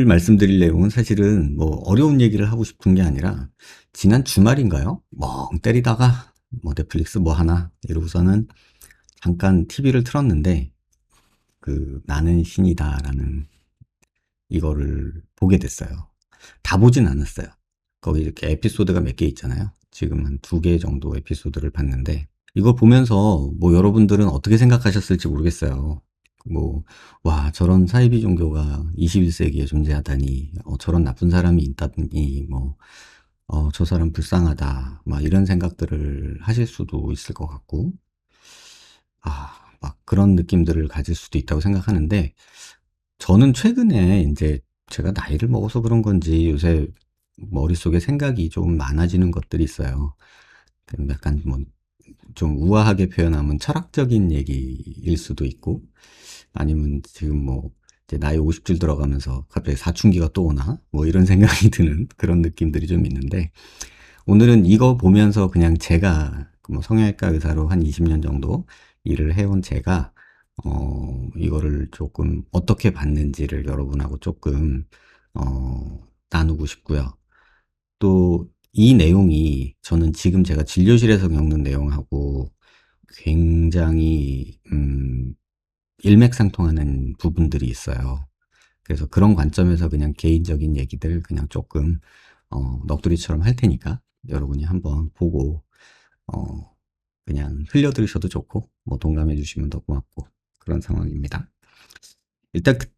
오늘 말씀드릴 내용은 사실은 뭐 어려운 얘기를 하고 싶은 게 아니라 지난 주말인가요? 멍 때리다가 뭐 넷플릭스 뭐 하나 이러고서는 잠깐 TV를 틀었는데 그 나는 신이다라는 이거를 보게 됐어요. 다 보진 않았어요. 거기 이렇게 에피소드가 몇 개 있잖아요. 지금 한 2개 정도 에피소드를 봤는데 이걸 보면서 뭐 여러분들은 어떻게 생각하셨을지 모르겠어요. 뭐, 와, 저런 사이비 종교가 21세기에 존재하다니, 저런 나쁜 사람이 있다니, 뭐, 저 사람 불쌍하다, 막 이런 생각들을 하실 수도 있을 것 같고, 막 그런 느낌들을 가질 수도 있다고 생각하는데, 저는 최근에 이제 제가 나이를 먹어서 그런 건지 요새 머릿속에 생각이 좀 많아지는 것들이 있어요. 약간 뭐 좀 우아하게 표현하면 철학적인 얘기일 수도 있고, 아니면 지금 뭐 이제 나이 50줄 들어가면서 갑자기 사춘기가 또 오나? 뭐 이런 생각이 드는 그런 느낌들이 좀 있는데, 오늘은 이거 보면서 그냥 제가 뭐 성형외과 의사로 한 20년 정도 일을 해온 제가 이거를 조금 어떻게 봤는지를 여러분하고 조금 나누고 싶고요. 또 이 내용이 저는 지금 제가 진료실에서 겪는 내용하고 굉장히 일맥상통하는 부분들이 있어요. 그래서 그런 관점에서 그냥 개인적인 얘기들 그냥 조금 넋두리처럼 할 테니까 여러분이 한번 보고 어, 그냥 흘려들으셔도 좋고 뭐 동감해 주시면 더 고맙고 그런 상황입니다. 일단 그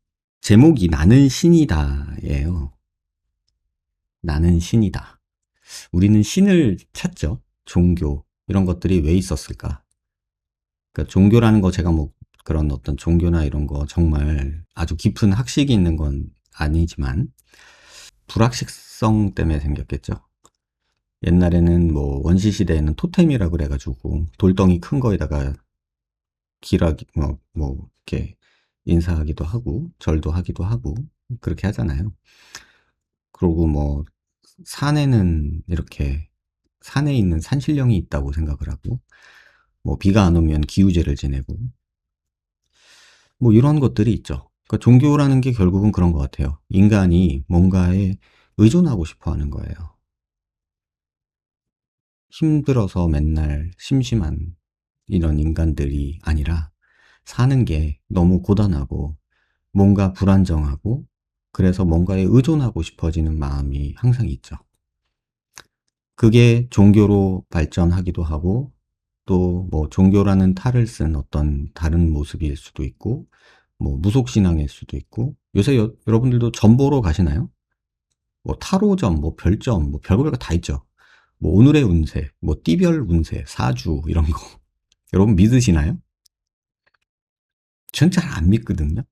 제목이 나는 신이다예요. 나는 신이다. 우리는 신을 찾죠. 종교 이런 것들이 왜 있었을까? 그러니까 종교라는 거 제가 뭐 그런 어떤 종교나 이런 거 정말 아주 깊은 학식이 있는 건 아니지만 불확실성 때문에 생겼겠죠. 옛날에는 뭐 원시 시대에는 토템이라 그래가지고 돌덩이 큰 거에다가 기라기 뭐 이렇게 인사하기도 하고 절도 하기도 하고 그렇게 하잖아요. 그리고 뭐 산에는 이렇게 산에 있는 산신령이 있다고 생각을 하고 뭐 비가 안 오면 기우제를 지내고 뭐 이런 것들이 있죠. 그러니까 종교라는 게 결국은 그런 것 같아요. 인간이 뭔가에 의존하고 싶어 하는 거예요. 힘들어서 맨날 심심한 이런 인간들이 아니라 사는 게 너무 고단하고 뭔가 불안정하고 그래서 뭔가에 의존하고 싶어지는 마음이 항상 있죠. 그게 종교로 발전하기도 하고 또 뭐 종교라는 탈을 쓴 어떤 다른 모습일 수도 있고 뭐 무속신앙일 수도 있고 요새 여러분들도 점 보러 가시나요? 뭐 타로점, 뭐 별점, 뭐 별거 별거 다 있죠. 뭐 오늘의 운세, 뭐 띠별 운세, 사주 이런 거 여러분 믿으시나요? 전 잘 안 믿거든요.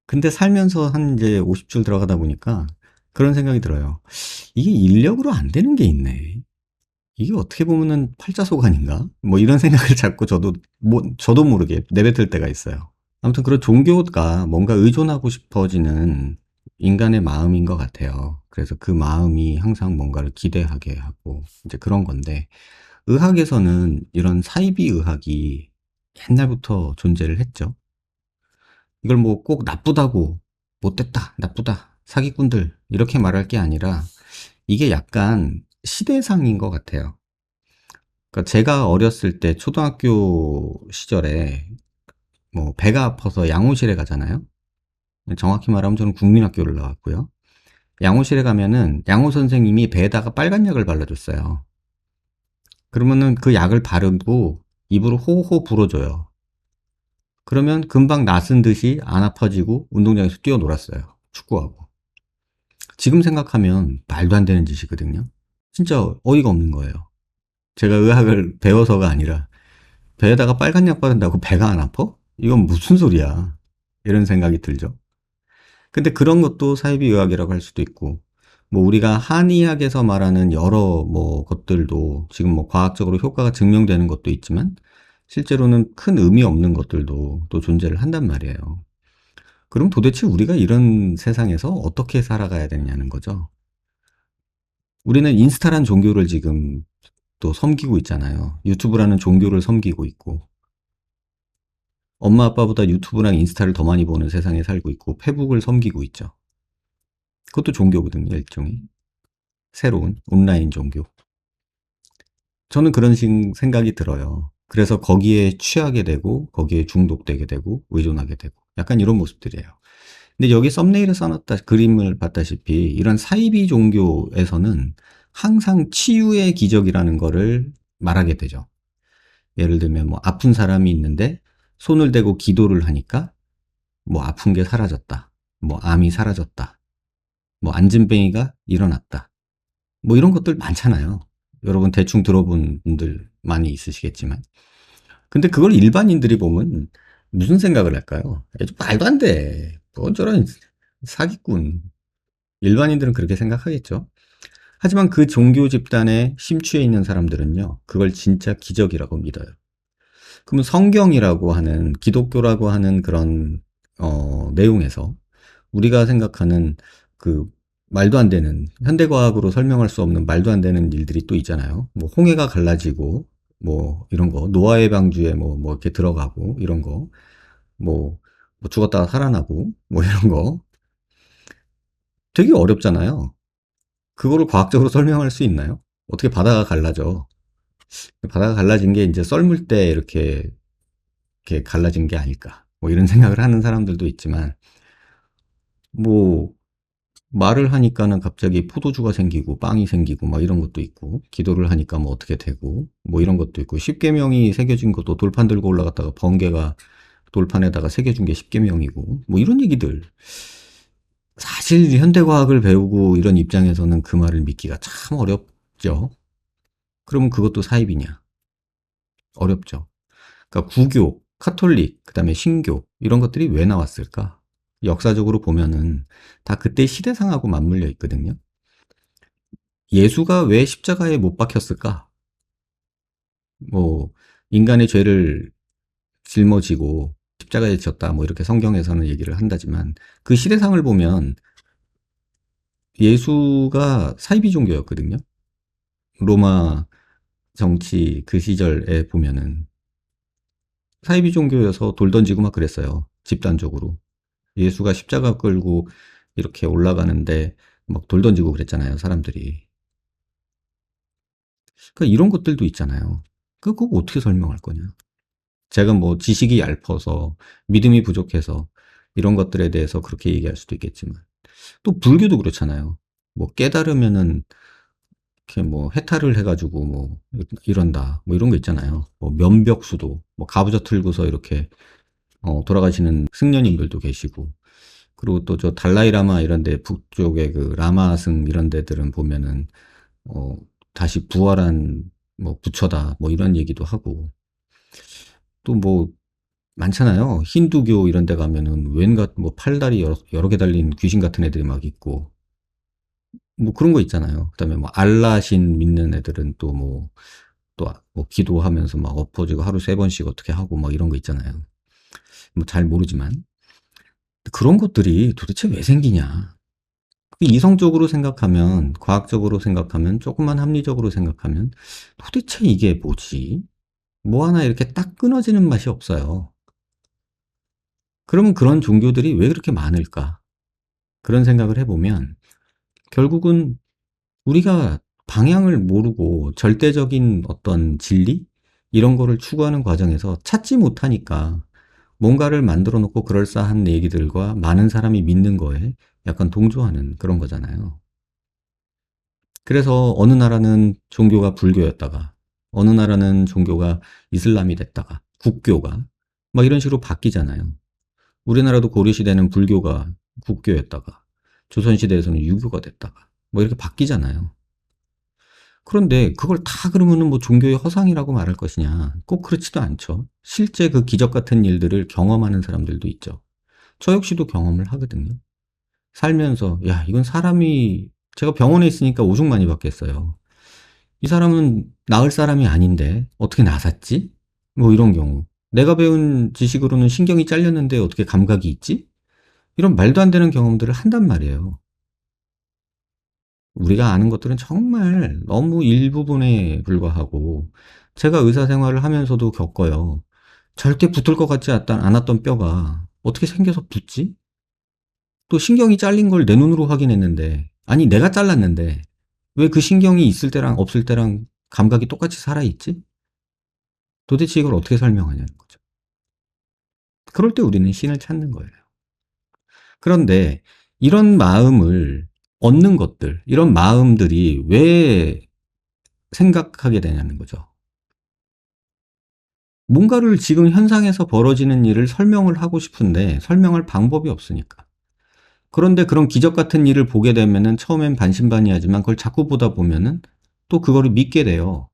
근데 살면서 한 이제 50줄 들어가다 보니까 그런 생각이 들어요. 이게 인력으로 안 되는 게 있네. 이게 어떻게 보면은 팔자소관인가? 뭐 이런 생각을 자꾸 저도 모르게 내뱉을 때가 있어요. 아무튼 그런 종교가 뭔가 의존하고 싶어지는 인간의 마음인 것 같아요. 그래서 그 마음이 항상 뭔가를 기대하게 하고 이제 그런 건데 의학에서는 이런 사이비 의학이 옛날부터 존재를 했죠. 이걸 뭐 꼭 나쁘다고 못됐다, 나쁘다, 사기꾼들 이렇게 말할 게 아니라 이게 약간 시대상인 것 같아요. 그러니까 제가 어렸을 때 초등학교 시절에 뭐 배가 아파서 양호실에 가잖아요. 정확히 말하면 저는 국민학교를 나왔고요. 양호실에 가면은 양호 선생님이 배에다가 빨간 약을 발라줬어요. 그러면은 그 약을 바르고 입으로 호호 불어줘요. 그러면 금방 낫은 듯이 안 아파지고 운동장에서 뛰어놀았어요. 축구하고. 지금 생각하면 말도 안 되는 짓이거든요. 진짜 어이가 없는 거예요. 제가 의학을 배워서가 아니라 배에다가 빨간 약 바른다고 배가 안 아파? 이건 무슨 소리야. 이런 생각이 들죠. 근데 그런 것도 사이비 의학이라고 할 수도 있고, 뭐 우리가 한의학에서 말하는 여러 뭐 것들도 지금 뭐 과학적으로 효과가 증명되는 것도 있지만 실제로는 큰 의미 없는 것들도 또 존재를 한단 말이에요. 그럼 도대체 우리가 이런 세상에서 어떻게 살아가야 되냐는 거죠. 우리는 인스타란 종교를 지금 또 섬기고 있잖아요. 유튜브라는 종교를 섬기고 있고. 엄마 아빠보다 유튜브랑 인스타를 더 많이 보는 세상에 살고 있고 페북을 섬기고 있죠. 그것도 종교거든요, 일종의. 새로운 온라인 종교. 저는 그런 생각이 들어요. 그래서 거기에 취하게 되고, 거기에 중독되게 되고, 의존하게 되고, 약간 이런 모습들이에요. 근데 여기 썸네일에 써놨다, 그림을 봤다시피, 이런 사이비 종교에서는 항상 치유의 기적이라는 거를 말하게 되죠. 예를 들면, 뭐, 아픈 사람이 있는데, 손을 대고 기도를 하니까, 뭐, 아픈 게 사라졌다. 뭐, 암이 사라졌다. 뭐, 안진뱅이가 일어났다. 뭐, 이런 것들 많잖아요. 여러분 대충 들어본 분들 많이 있으시겠지만. 근데 그걸 일반인들이 보면 무슨 생각을 할까요? 좀 말도 안 돼. 뭐 저런 사기꾼. 일반인들은 그렇게 생각하겠죠. 하지만 그 종교 집단에 심취해 있는 사람들은요, 그걸 진짜 기적이라고 믿어요. 그러면 성경이라고 하는, 기독교라고 하는 그런, 내용에서 우리가 생각하는 그 말도 안 되는, 현대과학으로 설명할 수 없는 말도 안 되는 일들이 또 있잖아요. 뭐 홍해가 갈라지고, 뭐 이런 거, 노아의 방주에 뭐 이렇게 들어가고, 이런 거, 뭐, 뭐 죽었다가 살아나고, 뭐 이런 거 되게 어렵잖아요. 그거를 과학적으로 설명할 수 있나요? 어떻게 바다가 갈라져? 바다가 갈라진 게 이제 썰물 때 이렇게 갈라진 게 아닐까. 뭐 이런 생각을 하는 사람들도 있지만, 뭐 말을 하니까는 갑자기 포도주가 생기고 빵이 생기고 막 이런 것도 있고, 기도를 하니까 뭐 어떻게 되고 뭐 이런 것도 있고, 십계명이 새겨진 것도 돌판 들고 올라갔다가 번개가 돌판에다가 새겨준 게 십계명이고, 뭐 이런 얘기들. 사실 현대과학을 배우고 이런 입장에서는 그 말을 믿기가 참 어렵죠. 그러면 그것도 사입이냐? 어렵죠. 그러니까 구교, 카톨릭, 그다음에 신교 이런 것들이 왜 나왔을까? 역사적으로 보면은 다 그때 시대상하고 맞물려 있거든요. 예수가 왜 십자가에 못 박혔을까? 뭐 인간의 죄를 짊어지고 십자가에 졌다, 뭐 이렇게 성경에서는 얘기를 한다지만, 그 시대상을 보면 예수가 사이비 종교였거든요. 로마 정치 그 시절에 보면은 사이비 종교여서 돌 던지고 막 그랬어요. 집단적으로. 예수가 십자가 끌고 이렇게 올라가는데 막 돌 던지고 그랬잖아요, 사람들이. 그러니까 이런 것들도 있잖아요. 그거 어떻게 설명할 거냐? 제가 뭐 지식이 얇아서, 믿음이 부족해서 이런 것들에 대해서 그렇게 얘기할 수도 있겠지만, 또 불교도 그렇잖아요. 뭐 깨달으면은 이렇게 뭐 해탈을 해가지고 뭐 이런다, 뭐 이런 거 있잖아요. 뭐 면벽수도, 뭐 가부좌 틀고서 이렇게 돌아가시는 승려님들도 계시고, 그리고 또 저 달라이라마 이런 데, 북쪽에 그 라마승 이런 데들은 보면은 어 다시 부활한 뭐 부처다, 뭐 이런 얘기도 하고, 또 뭐 많잖아요. 힌두교 이런 데 가면은 웬가 뭐 팔다리 여러 개 달린 귀신 같은 애들이 막 있고, 뭐 그런 거 있잖아요. 그다음에 뭐 알라신 믿는 애들은 또 뭐, 또 뭐 기도하면서 막 엎어지고 하루 세 번씩 어떻게 하고 막 이런 거 있잖아요. 뭐 잘 모르지만 그런 것들이 도대체 왜 생기냐? 이성적으로 생각하면, 과학적으로 생각하면, 조금만 합리적으로 생각하면 도대체 이게 뭐지? 뭐 하나 이렇게 딱 끊어지는 맛이 없어요. 그러면 그런 종교들이 왜 그렇게 많을까? 그런 생각을 해보면 결국은 우리가 방향을 모르고 절대적인 어떤 진리? 이런 거를 추구하는 과정에서 찾지 못하니까 뭔가를 만들어 놓고 그럴싸한 얘기들과 많은 사람이 믿는 거에 약간 동조하는 그런 거잖아요. 그래서 어느 나라는 종교가 불교였다가, 어느 나라는 종교가 이슬람이 됐다가, 국교가 막 이런 식으로 바뀌잖아요. 우리나라도 고려시대는 불교가 국교였다가, 조선시대에서는 유교가 됐다가 뭐 이렇게 바뀌잖아요. 그런데 그걸 다 그러면은 뭐 종교의 허상이라고 말할 것이냐? 꼭 그렇지도 않죠. 실제 그 기적 같은 일들을 경험하는 사람들도 있죠. 저 역시도 경험을 하거든요. 살면서, 야, 이건 사람이, 제가 병원에 있으니까 오죽 많이 받겠어요. 이 사람은 나을 사람이 아닌데 어떻게 나섰지? 뭐 이런 경우. 내가 배운 지식으로는 신경이 잘렸는데 어떻게 감각이 있지? 이런 말도 안 되는 경험들을 한단 말이에요. 우리가 아는 것들은 정말 너무 일부분에 불과하고, 제가 의사 생활을 하면서도 겪어요. 절대 붙을 것 같지 않았던 뼈가 어떻게 생겨서 붙지? 또 신경이 잘린 걸 내 눈으로 확인했는데, 아니, 내가 잘랐는데, 왜 그 신경이 있을 때랑 없을 때랑 감각이 똑같이 살아있지? 도대체 이걸 어떻게 설명하냐는 거죠. 그럴 때 우리는 신을 찾는 거예요. 그런데 이런 마음을 얻는 것들, 이런 마음들이 왜 생각하게 되냐는 거죠. 뭔가를 지금 현상에서 벌어지는 일을 설명을 하고 싶은데 설명할 방법이 없으니까. 그런데 그런 기적 같은 일을 보게 되면은 처음엔 반신반의하지만 그걸 자꾸 보다 보면은 또 그거를 믿게 돼요.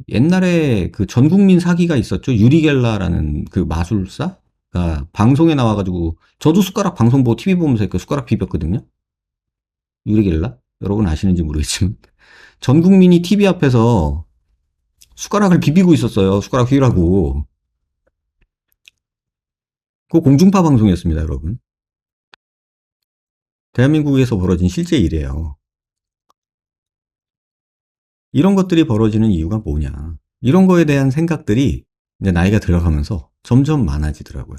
옛날에 그 전국민 사기가 있었죠. 유리 겔라라는 그 마술사가 방송에 나와가지고 저도 숟가락 방송 보고 TV 보면서 그 숟가락 비볐거든요. 유리 겔라? 여러분 아시는지 모르겠지만 전 국민이 TV 앞에서 숟가락을 비비고 있었어요. 숟가락 휘라고. 그 공중파 방송이었습니다, 여러분. 대한민국에서 벌어진 실제 일이에요. 이런 것들이 벌어지는 이유가 뭐냐. 이런 거에 대한 생각들이 이제 나이가 들어가면서 점점 많아지더라고요.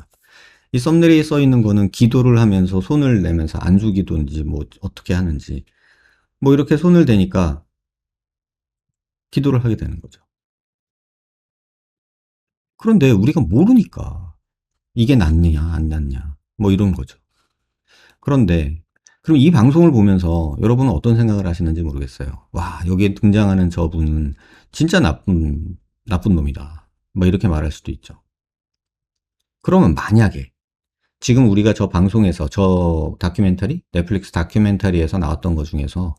이 썸네일에 써 있는 거는 기도를 하면서 손을 내면서 안주기도인지 뭐 어떻게 하는지 뭐 이렇게 손을 대니까 기도를 하게 되는 거죠. 그런데 우리가 모르니까 이게 낫냐 안 낫냐 뭐 이런 거죠. 그런데 그럼 이 방송을 보면서 여러분은 어떤 생각을 하시는지 모르겠어요. 와, 여기에 등장하는 저분은 진짜 나쁜 놈이다. 뭐 이렇게 말할 수도 있죠. 그러면 만약에 지금 우리가 저 방송에서 저 다큐멘터리, 넷플릭스 다큐멘터리에서 나왔던 것 중에서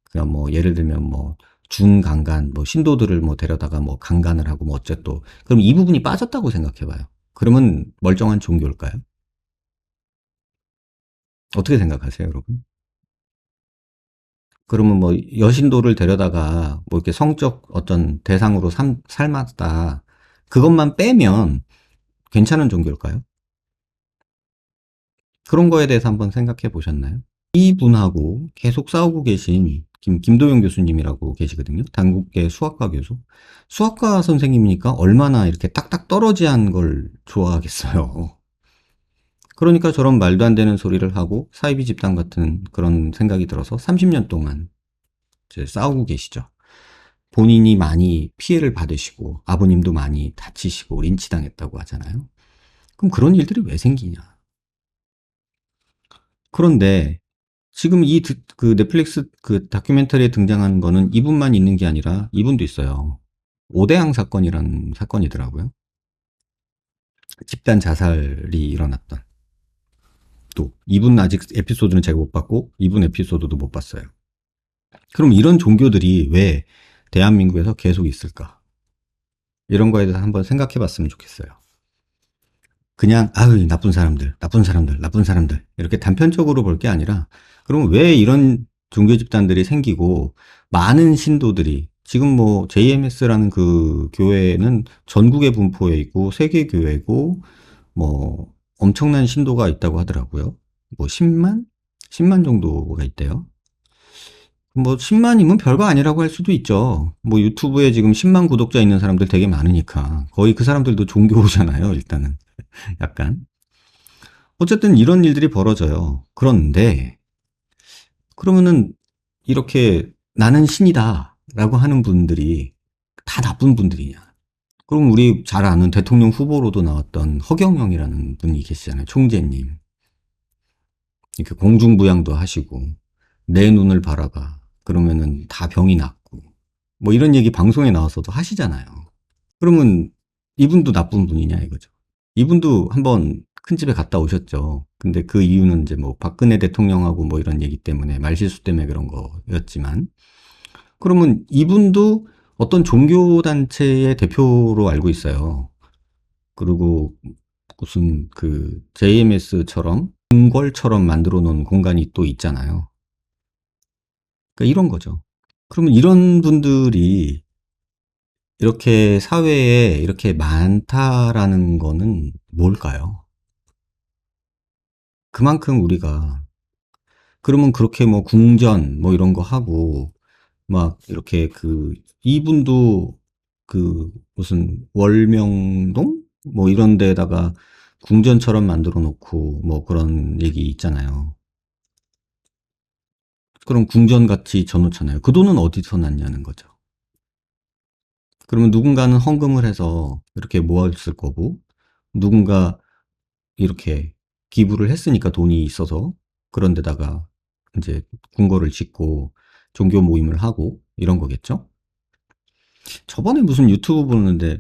그냥 뭐 예를 들면 뭐 중강간, 뭐 신도들을 뭐 데려다가 뭐 강간을 하고 뭐 어쨌든 그럼 이 부분이 빠졌다고 생각해봐요. 그러면 멀쩡한 종교일까요? 어떻게 생각하세요, 여러분? 그러면 뭐 여신도를 데려다가 뭐 이렇게 성적 어떤 대상으로 삶았다. 그것만 빼면 괜찮은 종교일까요? 그런 거에 대해서 한번 생각해 보셨나요? 이분하고 계속 싸우고 계신 김도영 교수님이라고 계시거든요. 단국계 수학과 교수. 수학과 선생님이니까 얼마나 이렇게 딱딱 떨어지한 걸 좋아하겠어요. 그러니까 저런 말도 안 되는 소리를 하고 사이비 집단 같은 그런 생각이 들어서 30년 동안 이제 싸우고 계시죠. 본인이 많이 피해를 받으시고 아버님도 많이 다치시고 린치당했다고 하잖아요. 그럼 그런 일들이 왜 생기냐? 그런데 지금 그 넷플릭스 그 다큐멘터리에 등장하는 거는 이분만 있는 게 아니라 이분도 있어요. 오대양 사건이라는 사건이더라고요. 집단 자살이 일어났던. 또 이분 아직 에피소드는 제가 못 봤고 이분 에피소드도 못 봤어요. 그럼 이런 종교들이 왜 대한민국에서 계속 있을까? 이런 거에 대해서 한번 생각해 봤으면 좋겠어요. 그냥 아유 나쁜 사람들, 나쁜 사람들, 나쁜 사람들 이렇게 단편적으로 볼 게 아니라 그러면 왜 이런 종교 집단들이 생기고 많은 신도들이 지금 뭐 JMS라는 그 교회는 전국에 분포해 있고 세계 교회고 뭐 엄청난 신도가 있다고 하더라고요. 뭐 10만? 10만 정도가 있대요. 뭐 10만이면 별거 아니라고 할 수도 있죠. 뭐 유튜브에 지금 10만 구독자 있는 사람들 되게 많으니까 거의 그 사람들도 종교잖아요, 일단은. 약간. 어쨌든 이런 일들이 벌어져요. 그런데 그러면은 이렇게 나는 신이다 라고 하는 분들이 다 나쁜 분들이냐? 그럼 우리 잘 아는 대통령 후보로도 나왔던 허경영이라는 분이 계시잖아요. 총재님. 이렇게 공중부양도 하시고 내 눈을 바라봐. 그러면은 다 병이 낫고 뭐 이런 얘기 방송에 나와서도 하시잖아요. 그러면 이분도 나쁜 분이냐 이거죠. 이분도 한번 큰 집에 갔다 오셨죠. 근데 그 이유는 이제 뭐 박근혜 대통령하고 뭐 이런 얘기 때문에 말실수 때문에 그런 거였지만 그러면 이분도 어떤 종교단체의 대표로 알고 있어요. 그리고 무슨 그 JMS처럼 궁궐처럼 만들어 놓은 공간이 또 있잖아요. 그러니까 이런 거죠. 그러면 이런 분들이 이렇게 사회에 이렇게 많다라는 거는 뭘까요? 그만큼 우리가 그러면 그렇게 뭐 궁전 뭐 이런 거 하고 막 이렇게 그 이분도 무슨 월명동? 뭐 이런 데다가 궁전처럼 만들어 놓고 뭐 그런 얘기 있잖아요. 그럼 궁전 같이 져놓잖아요. 그 돈은 어디서 났냐는 거죠. 그러면 누군가는 헌금을 해서 이렇게 모았을 거고, 누군가 이렇게 기부를 했으니까 돈이 있어서 그런 데다가 이제 궁궐을 짓고 종교 모임을 하고 이런 거겠죠? 저번에 무슨 유튜브 보는데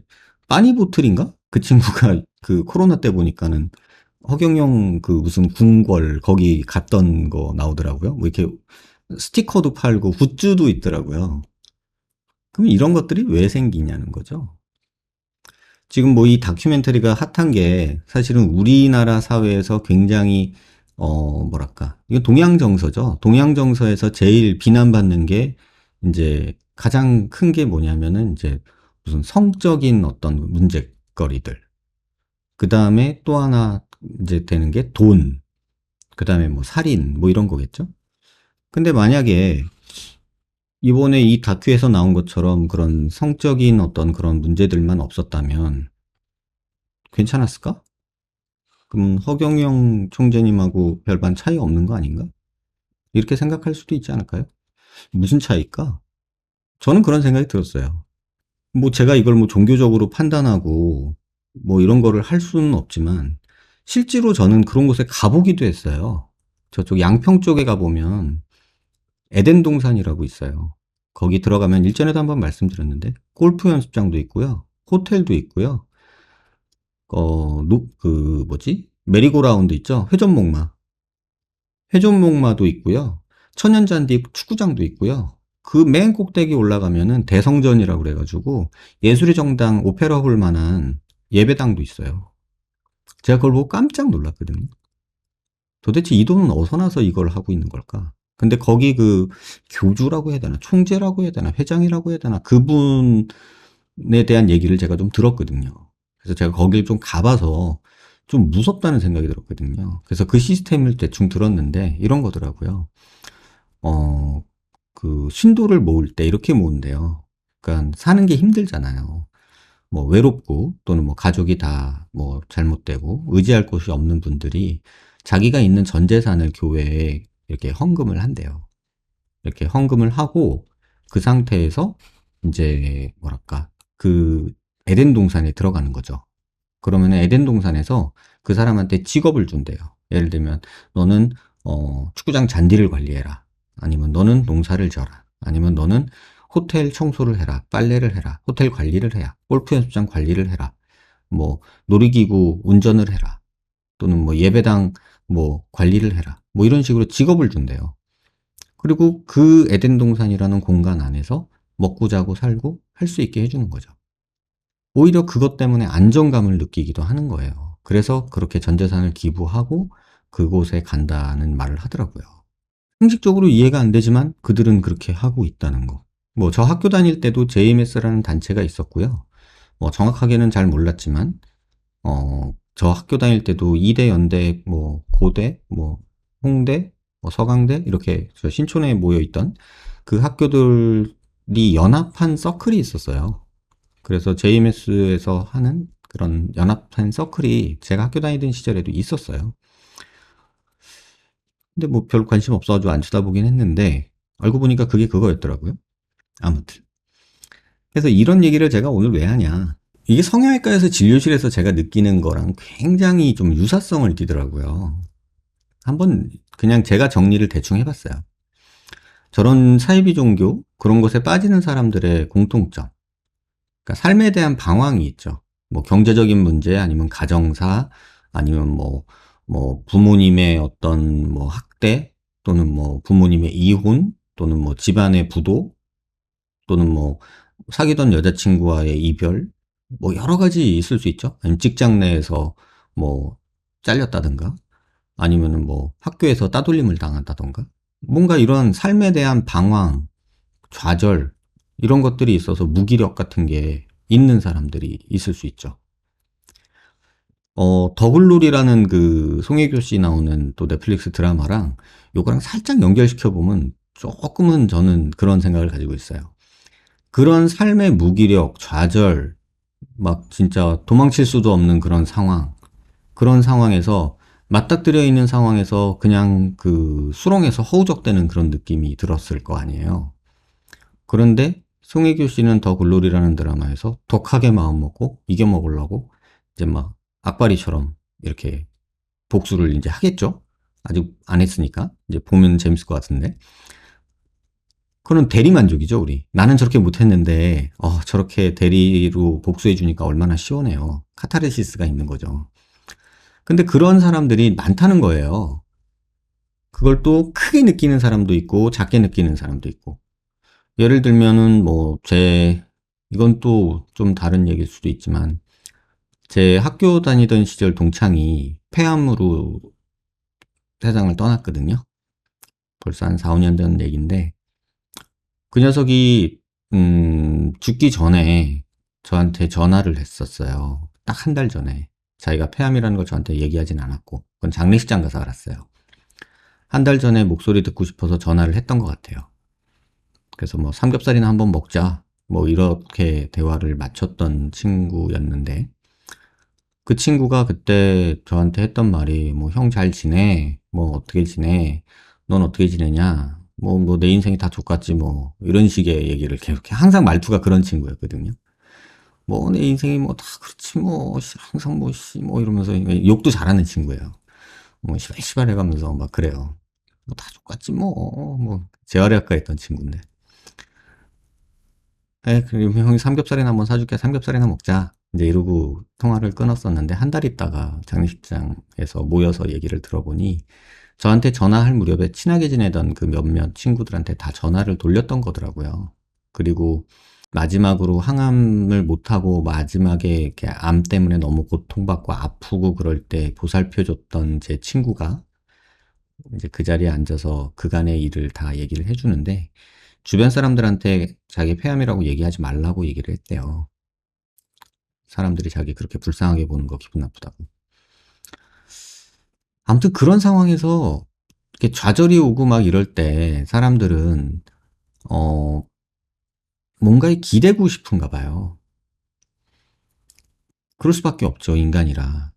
빠니보틀인가? 그 친구가 그 코로나 때 보니까는 허경영 그 무슨 궁궐 거기 갔던 거 나오더라고요. 뭐 이렇게 스티커도 팔고 굿즈도 있더라고요. 그럼 이런 것들이 왜 생기냐는 거죠. 지금 뭐 이 다큐멘터리가 핫한 게 사실은 우리나라 사회에서 굉장히 뭐랄까 이거 동양 정서죠. 동양 정서에서 제일 비난받는 게 이제 가장 큰 게 뭐냐면은 이제 무슨 성적인 어떤 문제거리들. 그 다음에 또 하나 이제 되는 게 돈. 그 다음에 뭐 살인 뭐 이런 거겠죠. 근데 만약에 이번에 이 다큐에서 나온 것처럼 그런 성적인 어떤 그런 문제들만 없었다면 괜찮았을까? 그럼 허경영 총재님하고 별반 차이 없는 거 아닌가? 이렇게 생각할 수도 있지 않을까요? 무슨 차이일까? 저는 그런 생각이 들었어요. 뭐 제가 이걸 뭐 종교적으로 판단하고 뭐 이런 거를 할 수는 없지만 실제로 저는 그런 곳에 가보기도 했어요. 저쪽 양평 쪽에 가보면 에덴 동산이라고 있어요. 거기 들어가면 일전에도 한번 말씀드렸는데 골프 연습장도 있고요. 호텔도 있고요. 뭐지? 메리고라운드 있죠? 회전목마. 회전목마도 있고요. 천연잔디 축구장도 있고요. 그 맨 꼭대기 올라가면은 대성전이라고 그래가지고 예술의 정당 오페라홀 만한 예배당도 있어요. 제가 그걸 보고 깜짝 놀랐거든요. 도대체 이 돈은 어디서 나서 이걸 하고 있는 걸까? 근데 거기 그 교주라고 해야 되나, 총재라고 해야 되나, 회장이라고 해야 되나, 그분에 대한 얘기를 제가 좀 들었거든요. 그래서 제가 거길 좀 가봐서 좀 무섭다는 생각이 들었거든요. 그래서 그 시스템을 대충 들었는데 이런 거더라고요. 어, 신도를 모을 때 이렇게 모은대요. 그러니까 사는 게 힘들잖아요. 뭐 외롭고 또는 뭐 가족이 다 뭐 잘못되고 의지할 곳이 없는 분들이 자기가 있는 전 재산을 교회에 이렇게 헌금을 한대요. 이렇게 헌금을 하고 그 상태에서 이제 뭐랄까 그 에덴 동산에 들어가는 거죠. 그러면 에덴 동산에서 그 사람한테 직업을 준대요. 예를 들면 너는 축구장 잔디를 관리해라. 아니면 너는 농사를 지어라. 아니면 너는 호텔 청소를 해라. 빨래를 해라. 호텔 관리를 해야. 골프 연습장 관리를 해라. 뭐 놀이기구 운전을 해라. 또는 뭐 예배당 뭐 관리를 해라. 뭐 이런 식으로 직업을 준대요. 그리고 그 에덴 동산이라는 공간 안에서 먹고 자고 살고 할 수 있게 해주는 거죠. 오히려 그것 때문에 안정감을 느끼기도 하는 거예요. 그래서 그렇게 전 재산을 기부하고 그곳에 간다는 말을 하더라고요. 형식적으로 이해가 안 되지만 그들은 그렇게 하고 있다는 거. 뭐 저 학교 다닐 때도 JMS라는 단체가 있었고요. 뭐 정확하게는 잘 몰랐지만 저 학교 다닐 때도 이대, 연대, 뭐 고대, 뭐 홍대, 뭐 서강대 이렇게 저 신촌에 모여 있던 그 학교들이 연합한 서클이 있었어요. 그래서 JMS에서 하는 그런 연합한 서클이 제가 학교 다니던 시절에도 있었어요. 근데 뭐 별 관심 없어가지고 안 쳐다보긴 했는데 알고 보니까 그게 그거였더라고요. 아무튼. 그래서 이런 얘기를 제가 오늘 왜 하냐. 이게 성형외과에서 진료실에서 제가 느끼는 거랑 굉장히 좀 유사성을 띠더라고요. 한번 그냥 제가 정리를 대충 해봤어요. 저런 사이비 종교 그런 것에 빠지는 사람들의 공통점. 그러니까 삶에 대한 방황이 있죠. 뭐 경제적인 문제 아니면 가정사 아니면 뭐 부모님의 어떤 뭐 학대 또는 뭐 부모님의 이혼 또는 뭐 집안의 부도 또는 뭐 사귀던 여자친구와의 이별 뭐 여러 가지 있을 수 있죠. 아니면 직장 내에서 뭐 잘렸다든가 아니면은 뭐 학교에서 따돌림을 당한다던가 뭔가 이런 삶에 대한 방황, 좌절 이런 것들이 있어서 무기력 같은 게 있는 사람들이 있을 수 있죠. 더글놀이라는 그 송혜교 씨 나오는 또 넷플릭스 드라마랑 요거랑 살짝 연결시켜 보면 조금은 저는 그런 생각을 가지고 있어요. 그런 삶의 무기력, 좌절, 막 진짜 도망칠 수도 없는 그런 상황, 그런 상황에서 맞닥뜨려 있는 상황에서 그냥 그 수렁에서 허우적대는 그런 느낌이 들었을 거 아니에요. 그런데 송혜교 씨는 더 글로리라는 드라마에서 독하게 마음먹고 이겨먹으려고 이제 막 악바리처럼 이렇게 복수를 이제 하겠죠? 아직 안 했으니까. 이제 보면 재밌을 것 같은데. 그런 대리만족이죠, 우리. 나는 저렇게 못했는데, 저렇게 대리로 복수해주니까 얼마나 시원해요. 카타르시스가 있는 거죠. 근데 그런 사람들이 많다는 거예요. 그걸 또 크게 느끼는 사람도 있고, 작게 느끼는 사람도 있고. 예를 들면은, 이건 또 좀 다른 얘기일 수도 있지만, 제 학교 다니던 시절 동창이 폐암으로 세상을 떠났거든요. 벌써 한 4, 5년 전 얘기인데, 그 녀석이 죽기 전에 저한테 전화를 했었어요. 딱 한 달 전에. 자기가 폐암이라는 걸 저한테 얘기하진 않았고, 그건 장례식장 가서 알았어요. 한 달 전에 목소리 듣고 싶어서 전화를 했던 것 같아요. 그래서 뭐 삼겹살이나 한번 먹자, 뭐 이렇게 대화를 마쳤던 친구였는데, 그 친구가 그때 저한테 했던 말이 뭐 형 잘 지내? 뭐 어떻게 지내? 넌 어떻게 지내냐? 뭐 내 인생이 다 족같지 뭐 이런 식의 얘기를 계속해. 항상 말투가 그런 친구였거든요. 뭐 내 인생이 뭐 다 그렇지 뭐 항상 뭐 이러면서 욕도 잘하는 친구예요. 뭐 시발 해가면서 막 그래요. 뭐 다 족같지 뭐 재활의학과 있던 친구인데. 그럼 형이 삼겹살이나 한번 사줄게. 삼겹살이나 먹자. 이제 이러고 통화를 끊었었는데 한 달 있다가 장례식장에서 모여서 얘기를 들어보니 저한테 전화할 무렵에 친하게 지내던 그 몇몇 친구들한테 다 전화를 돌렸던 거더라고요. 그리고 마지막으로 항암을 못하고 마지막에 이렇게 암 때문에 너무 고통받고 아프고 그럴 때 보살펴줬던 제 친구가 이제 그 자리에 앉아서 그간의 일을 다 얘기를 해주는데 주변 사람들한테 자기 폐암이라고 얘기하지 말라고 얘기를 했대요. 사람들이 자기 그렇게 불쌍하게 보는 거 기분 나쁘다고. 아무튼 그런 상황에서 이렇게 좌절이 오고 막 이럴 때 사람들은 어 뭔가에 기대고 싶은가 봐요. 그럴 수밖에 없죠, 인간이라.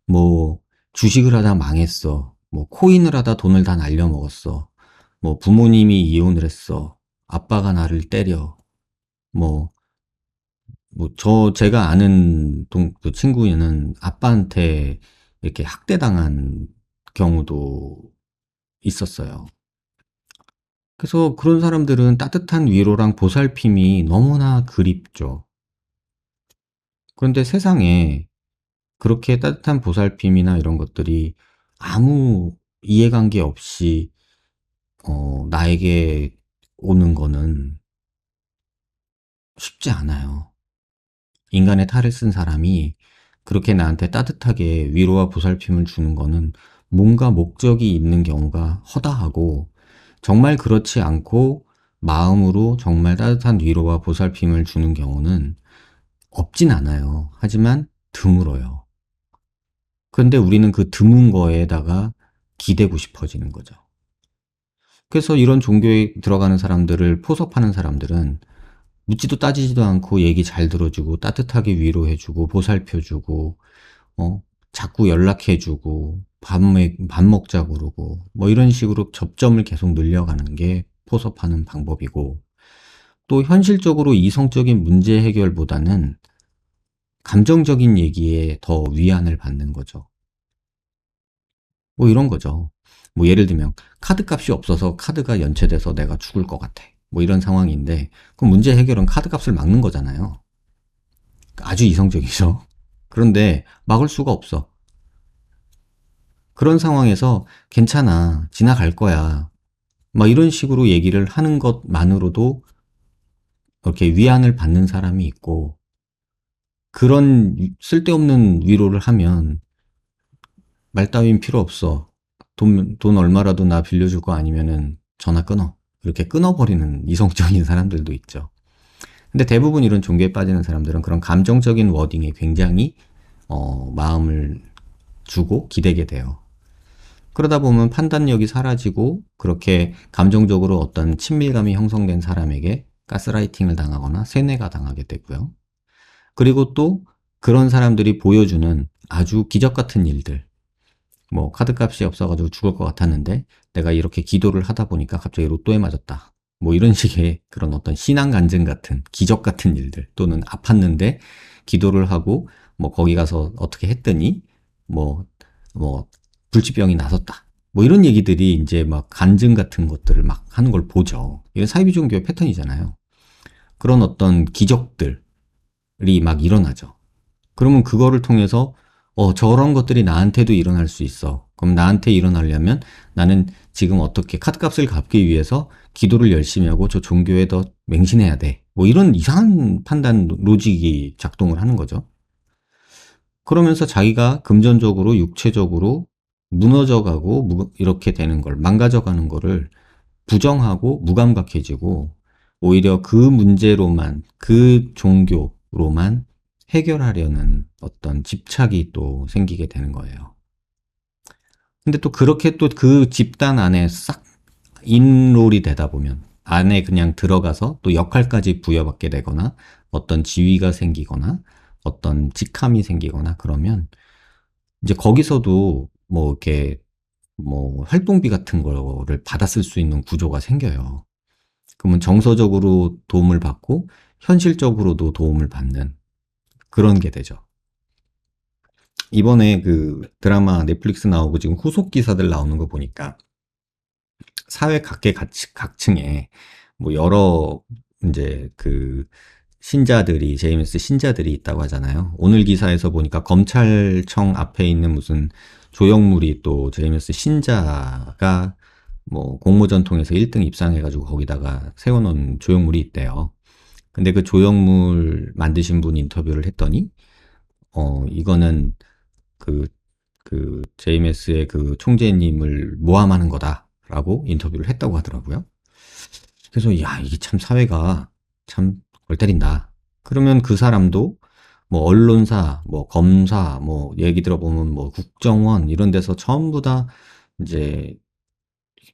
뭐 주식을 하다 망했어. 뭐 코인을 하다 돈을 다 날려먹었어. 뭐 부모님이 이혼을 했어. 아빠가 나를 때려. 뭐 제가 아는 그 친구는 아빠한테 이렇게 학대당한 경우도 있었어요. 그래서 그런 사람들은 따뜻한 위로랑 보살핌이 너무나 그립죠. 그런데 세상에 그렇게 따뜻한 보살핌이나 이런 것들이 아무 이해관계 없이, 나에게 오는 거는 쉽지 않아요. 인간의 탈을 쓴 사람이 그렇게 나한테 따뜻하게 위로와 보살핌을 주는 거는 뭔가 목적이 있는 경우가 허다하고 정말 그렇지 않고 마음으로 정말 따뜻한 위로와 보살핌을 주는 경우는 없진 않아요. 하지만 드물어요. 그런데 우리는 그 드문 거에다가 기대고 싶어지는 거죠. 그래서 이런 종교에 들어가는 사람들을 포섭하는 사람들은 묻지도 따지지도 않고 얘기 잘 들어주고 따뜻하게 위로해주고 보살펴주고 자꾸 연락해주고 밥 먹자 그러고 뭐 이런 식으로 접점을 계속 늘려가는 게 포섭하는 방법이고 또 현실적으로 이성적인 문제 해결보다는 감정적인 얘기에 더 위안을 받는 거죠. 뭐 이런 거죠. 뭐 예를 들면 카드 값이 없어서 카드가 연체돼서 내가 죽을 것 같아. 뭐 이런 상황인데 그럼 문제 해결은 카드 값을 막는 거잖아요. 아주 이성적이죠. 그런데 막을 수가 없어. 그런 상황에서 괜찮아. 지나갈 거야. 막 이런 식으로 얘기를 하는 것만으로도 이렇게 위안을 받는 사람이 있고 그런 쓸데없는 위로를 하면 말 따윈 필요 없어. 돈 얼마라도 나 빌려줄 거 아니면은 전화 끊어. 이렇게 끊어버리는 이성적인 사람들도 있죠. 근데 대부분 이런 종교에 빠지는 사람들은 그런 감정적인 워딩에 굉장히 마음을 주고 기대게 돼요. 그러다 보면 판단력이 사라지고 그렇게 감정적으로 어떤 친밀감이 형성된 사람에게 가스라이팅을 당하거나 세뇌가 당하게 되고요. 그리고 또 그런 사람들이 보여주는 아주 기적 같은 일들, 뭐 카드값이 없어가지고 죽을 것 같았는데 내가 이렇게 기도를 하다 보니까 갑자기 로또에 맞았다. 뭐 이런 식의 그런 어떤 신앙 간증 같은 기적 같은 일들, 또는 아팠는데 기도를 하고 뭐 거기 가서 어떻게 했더니 뭐 뭐 불치병이 나섰다. 뭐 이런 얘기들이 이제 막 간증 같은 것들을 막 하는 걸 보죠. 이건 사이비 종교의 패턴이잖아요. 그런 어떤 기적들이 막 일어나죠. 그러면 그거를 통해서 저런 것들이 나한테도 일어날 수 있어. 그럼 나한테 일어나려면 나는 지금 어떻게 카드값을 갚기 위해서 기도를 열심히 하고 저 종교에 더 맹신해야 돼. 뭐 이런 이상한 판단 로직이 작동을 하는 거죠. 그러면서 자기가 금전적으로 육체적으로 무너져가고 이렇게 되는 걸, 망가져가는 거를 부정하고 무감각해지고 오히려 그 문제로만, 그 종교로만 해결하려는 어떤 집착이 또 생기게 되는 거예요. 근데 또 그렇게 또 그 집단 안에 싹 인롤이 되다 보면 안에 그냥 들어가서 또 역할까지 부여받게 되거나 어떤 지위가 생기거나 어떤 직함이 생기거나 그러면 이제 거기서도 뭐 이렇게 뭐 활동비 같은 거를 받았을 수 있는 구조가 생겨요. 그러면 정서적으로 도움을 받고 현실적으로도 도움을 받는 그런 게 되죠. 이번에 그 드라마 넷플릭스 나오고 지금 후속 기사들 나오는 거 보니까 사회 각층에 뭐 여러 이제 그 신자들이 제이메스 신자들이 있다고 하잖아요. 오늘 기사에서 보니까 검찰청 앞에 있는 무슨 조형물이 또 제이메스 신자가 뭐 공모전 통해서 1등 입상해가지고 거기다가 세워놓은 조형물이 있대요. 근데 그 조형물 만드신 분 인터뷰를 했더니 이거는 그 JMS의 그 총재님을 모함하는 거다라고 인터뷰를 했다고 하더라고요. 그래서 야, 이게 참 사회가 참 골 때린다. 그러면 그 사람도 뭐 언론사, 뭐 검사, 뭐 얘기 들어보면 뭐 국정원 이런 데서 전부 다 이제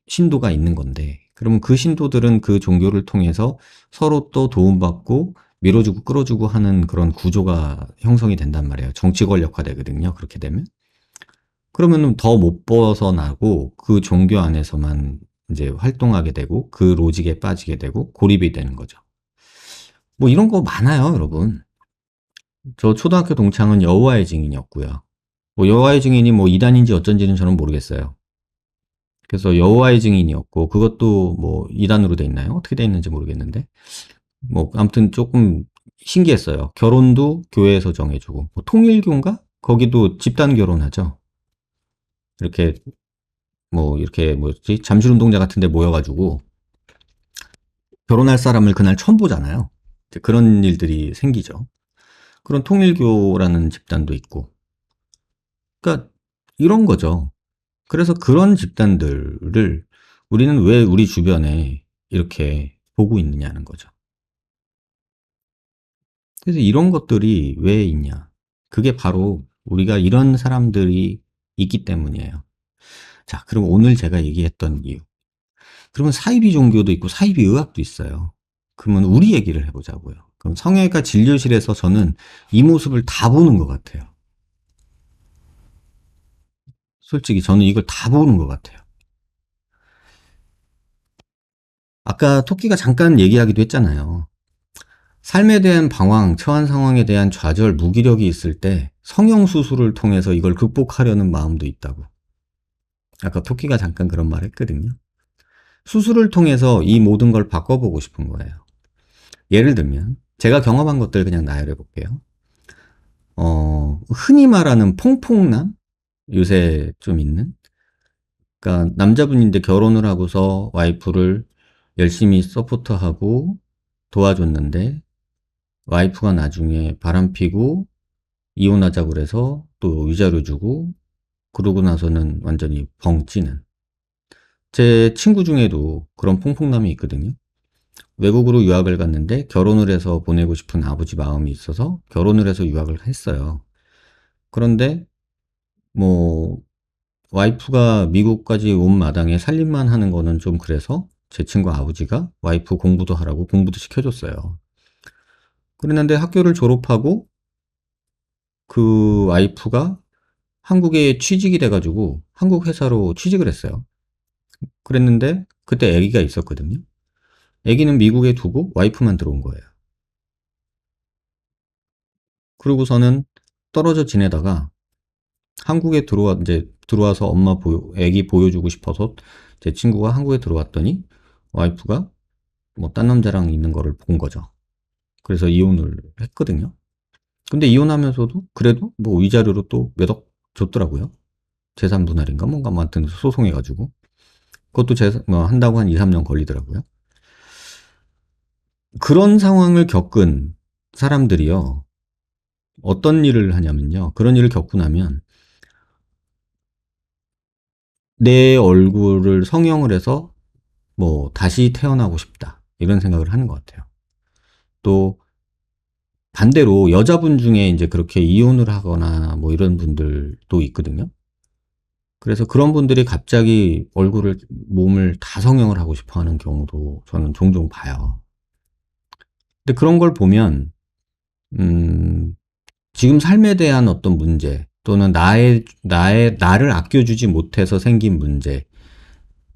신도가 있는 건데, 그러면 그 신도들은 그 종교를 통해서 서로 또 도움받고 밀어주고 끌어주고 하는 그런 구조가 형성이 된단 말이에요. 정치 권력화되거든요. 그렇게 되면. 그러면은 더 못 벗어나고 그 종교 안에서만 이제 활동하게 되고 그 로직에 빠지게 되고 고립이 되는 거죠. 뭐 이런 거 많아요, 여러분. 저 초등학교 동창은 여호와의 증인이었고요. 뭐 여호와의 증인이 뭐 이단인지 어쩐지는 저는 모르겠어요. 그래서 여호와의 증인이었고 그것도 뭐 이단으로 돼 있나요? 어떻게 돼 있는지 모르겠는데 뭐 아무튼 조금 신기했어요. 결혼도 교회에서 정해주고 뭐 통일교인가? 거기도 집단 결혼하죠. 이렇게 뭐 이렇게 뭐지 잠실운동장 같은 데 모여가지고 결혼할 사람을 그날 처음 보잖아요. 이제 그런 일들이 생기죠. 그런 통일교라는 집단도 있고. 그러니까 이런 거죠. 그래서 그런 집단들을 우리는 왜 우리 주변에 이렇게 보고 있느냐는 거죠. 그래서 이런 것들이 왜 있냐. 그게 바로 우리가 이런 사람들이 있기 때문이에요. 자, 그럼 오늘 제가 얘기했던 이유. 그러면 사이비 종교도 있고 사이비 의학도 있어요. 그러면 우리 얘기를 해보자고요. 그럼 성형외과 진료실에서 저는 이 모습을 다 보는 것 같아요. 솔직히 저는 이걸 다 보는 것 같아요. 아까 토끼가 잠깐 얘기하기도 했잖아요. 삶에 대한 방황, 처한 상황에 대한 좌절, 무기력이 있을 때 성형수술을 통해서 이걸 극복하려는 마음도 있다고. 아까 토끼가 잠깐 그런 말 했거든요. 수술을 통해서 이 모든 걸 바꿔보고 싶은 거예요. 예를 들면, 제가 경험한 것들 그냥 나열해 볼게요. 흔히 말하는 퐁퐁남? 요새 좀 있는? 그러니까 남자분인데 결혼을 하고서 와이프를 열심히 서포트하고 도와줬는데 와이프가 나중에 바람피고 이혼하자고 그래서 또 위자료 주고 그러고 나서는 완전히 벙찌는. 제 친구 중에도 그런 퐁퐁남이 있거든요. 외국으로 유학을 갔는데 결혼을 해서 보내고 싶은 아버지 마음이 있어서 결혼을 해서 유학을 했어요. 그런데 뭐 와이프가 미국까지 온 마당에 살림만 하는 거는 좀 그래서 제 친구 아버지가 와이프 공부도 하라고 공부도 시켜줬어요. 그랬는데 학교를 졸업하고 그 와이프가 한국에 취직이 돼가지고 한국 회사로 취직을 했어요. 그랬는데 그때 아기가 있었거든요. 아기는 미국에 두고 와이프만 들어온 거예요. 그러고서는 떨어져 지내다가 한국에 들어와서 아기 보여주고 싶어서 제 친구가 한국에 들어왔더니 와이프가 뭐 딴 남자랑 있는 거를 본 거죠. 그래서 이혼을 했거든요. 근데 이혼하면서도 그래도 뭐 위자료로 또 몇 억 줬더라고요. 재산 분할인가 뭔가 뭐 하여튼 소송해가지고 그것도 뭐 한다고 한 2, 3년 걸리더라고요. 그런 상황을 겪은 사람들이요. 어떤 일을 하냐면요. 그런 일을 겪고 나면 내 얼굴을 성형을 해서 뭐 다시 태어나고 싶다. 이런 생각을 하는 것 같아요. 또 반대로 여자분 중에 이제 그렇게 이혼을 하거나 뭐 이런 분들도 있거든요. 그래서 그런 분들이 갑자기 몸을 다 성형을 하고 싶어 하는 경우도 저는 종종 봐요. 근데 그런 걸 보면, 음, 지금 삶에 대한 어떤 문제, 또는 나를 아껴주지 못해서 생긴 문제,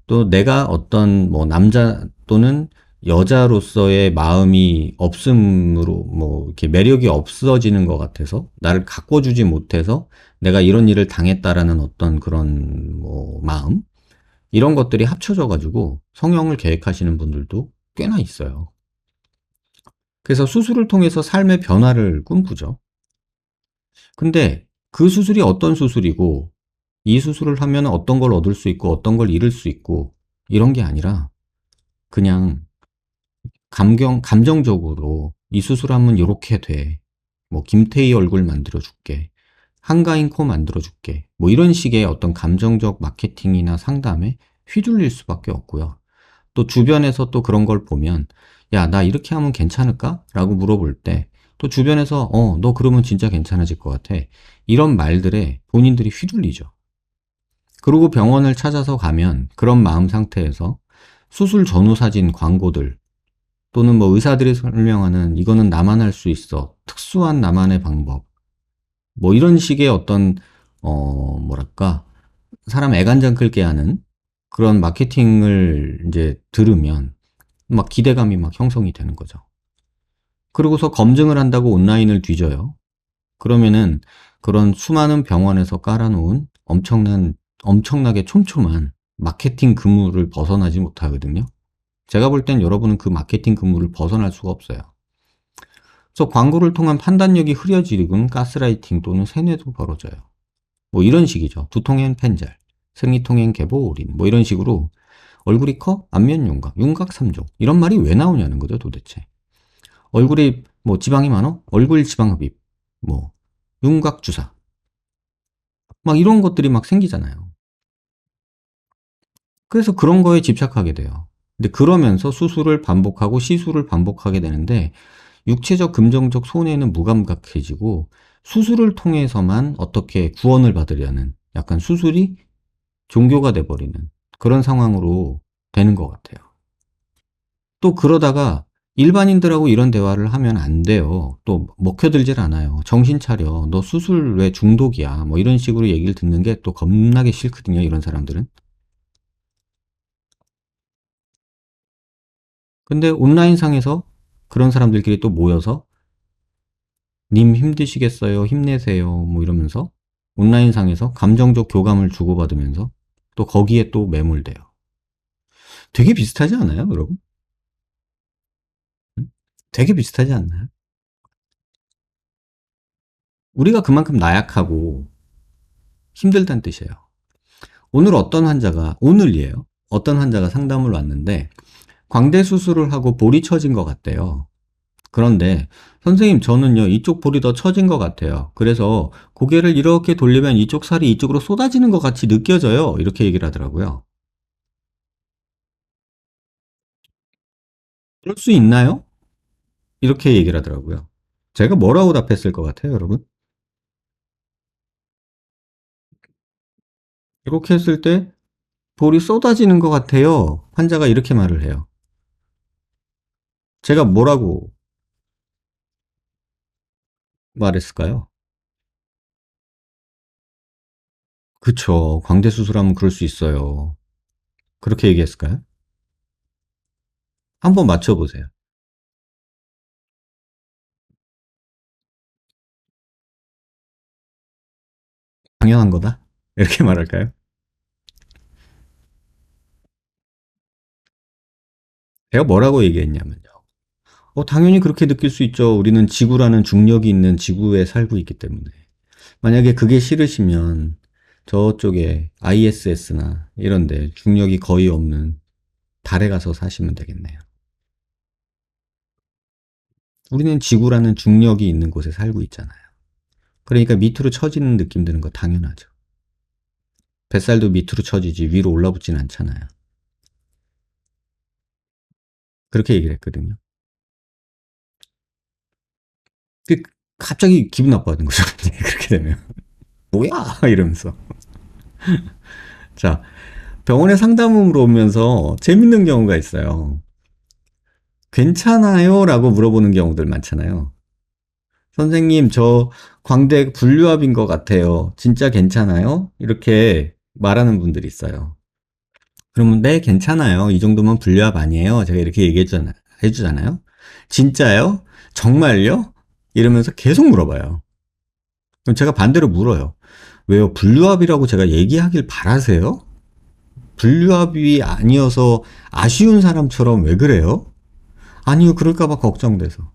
또 내가 어떤 뭐 남자 또는 여자로서의 마음이 없음으로 뭐 이렇게 매력이 없어지는 것 같아서 나를 가꿔주지 못해서 내가 이런 일을 당했다라는 어떤 그런 뭐 마음 이런 것들이 합쳐져 가지고 성형을 계획하시는 분들도 꽤나 있어요. 그래서 수술을 통해서 삶의 변화를 꿈꾸죠. 근데 그 수술이 어떤 수술이고 이 수술을 하면 어떤 걸 얻을 수 있고 어떤 걸 잃을 수 있고 이런 게 아니라 그냥 감정적으로 이 수술하면 요렇게 돼. 뭐, 김태희 얼굴 만들어줄게. 한가인 코 만들어줄게. 뭐, 이런 식의 어떤 감정적 마케팅이나 상담에 휘둘릴 수밖에 없고요. 또 주변에서 또 그런 걸 보면, 야, 나 이렇게 하면 괜찮을까? 라고 물어볼 때, 또 주변에서, 너 그러면 진짜 괜찮아질 것 같아. 이런 말들에 본인들이 휘둘리죠. 그리고 병원을 찾아서 가면 그런 마음 상태에서 수술 전후 사진 광고들, 또는 뭐 의사들이 설명하는 이거는 나만 할 수 있어. 특수한 나만의 방법. 뭐 이런 식의 어떤, 뭐랄까, 사람 애간장 끌게 하는 그런 마케팅을 이제 들으면 막 기대감이 막 형성이 되는 거죠. 그러고서 검증을 한다고 온라인을 뒤져요. 그러면은 그런 수많은 병원에서 깔아놓은 엄청나게 촘촘한 마케팅 그물을 벗어나지 못하거든요. 제가 볼 땐 여러분은 그 마케팅 그물을 벗어날 수가 없어요. 그래서 광고를 통한 판단력이 흐려지는 가스라이팅 또는 세뇌도 벌어져요. 뭐 이런 식이죠. 두통엔 펜잘, 생리통엔 계보 올인, 뭐 이런 식으로 얼굴이 커? 안면 윤곽, 윤곽 3종. 이런 말이 왜 나오냐는 거죠, 도대체. 얼굴이 뭐 지방이 많어? 얼굴 지방 흡입, 뭐 윤곽 주사, 막 이런 것들이 막 생기잖아요. 그래서 그런 거에 집착하게 돼요. 근데 그러면서 수술을 반복하고 시술을 반복하게 되는데 육체적 금전적 손해는 무감각해지고 수술을 통해서만 어떻게 구원을 받으려는 약간 수술이 종교가 돼버리는 그런 상황으로 되는 것 같아요. 또 그러다가 일반인들하고 이런 대화를 하면 안 돼요. 또 먹혀들질 않아요. 정신 차려. 너 수술 왜 중독이야. 뭐 이런 식으로 얘기를 듣는 게 또 겁나게 싫거든요. 이런 사람들은. 근데 온라인상에서 그런 사람들끼리 또 모여서 님 힘드시겠어요? 힘내세요. 뭐 이러면서 온라인상에서 감정적 교감을 주고받으면서 또 거기에 또 매몰돼요. 되게 비슷하지 않아요, 여러분? 응? 되게 비슷하지 않나요? 우리가 그만큼 나약하고 힘들다는 뜻이에요. 오늘이에요. 어떤 환자가 상담을 왔는데 광대 수술을 하고 볼이 처진 것 같대요. 그런데 선생님 저는요 이쪽 볼이 더 처진 것 같아요. 그래서 고개를 이렇게 돌리면 이쪽 살이 이쪽으로 쏟아지는 것 같이 느껴져요. 이렇게 얘기를 하더라고요. 그럴 수 있나요? 이렇게 얘기를 하더라고요. 제가 뭐라고 답했을 것 같아요, 여러분? 이렇게 했을 때 볼이 쏟아지는 것 같아요. 환자가 이렇게 말을 해요. 제가 뭐라고 말했을까요? 그쵸. 광대 수술하면 그럴 수 있어요. 그렇게 얘기했을까요? 한번 맞춰보세요. 당연한 거다? 이렇게 말할까요? 제가 뭐라고 얘기했냐면요. 당연히 그렇게 느낄 수 있죠. 우리는 지구라는 중력이 있는 지구에 살고 있기 때문에. 만약에 그게 싫으시면 저쪽에 ISS나 이런데 중력이 거의 없는 달에 가서 사시면 되겠네요. 우리는 지구라는 중력이 있는 곳에 살고 있잖아요. 그러니까 밑으로 처지는 느낌 드는 거 당연하죠. 뱃살도 밑으로 처지지 위로 올라붙진 않잖아요. 그렇게 얘기를 했거든요. 그 갑자기 기분 나빠하는 거죠. 그렇게 되면. 뭐야! 이러면서. 자, 병원에 상담으로 오면서 재밌는 경우가 있어요. 괜찮아요? 라고 물어보는 경우들 많잖아요. 선생님, 저 광대 분류압인 것 같아요. 진짜 괜찮아요? 이렇게 말하는 분들이 있어요. 그러면 네, 괜찮아요. 이 정도면 분류압 아니에요. 제가 이렇게 해주잖아요. 진짜요? 정말요? 이러면서 계속 물어봐요. 그럼 제가 반대로 물어요. 왜요? 분류압이라고 제가 얘기하길 바라세요? 분류압이 아니어서 아쉬운 사람처럼 왜 그래요? 아니요, 그럴까봐 걱정돼서.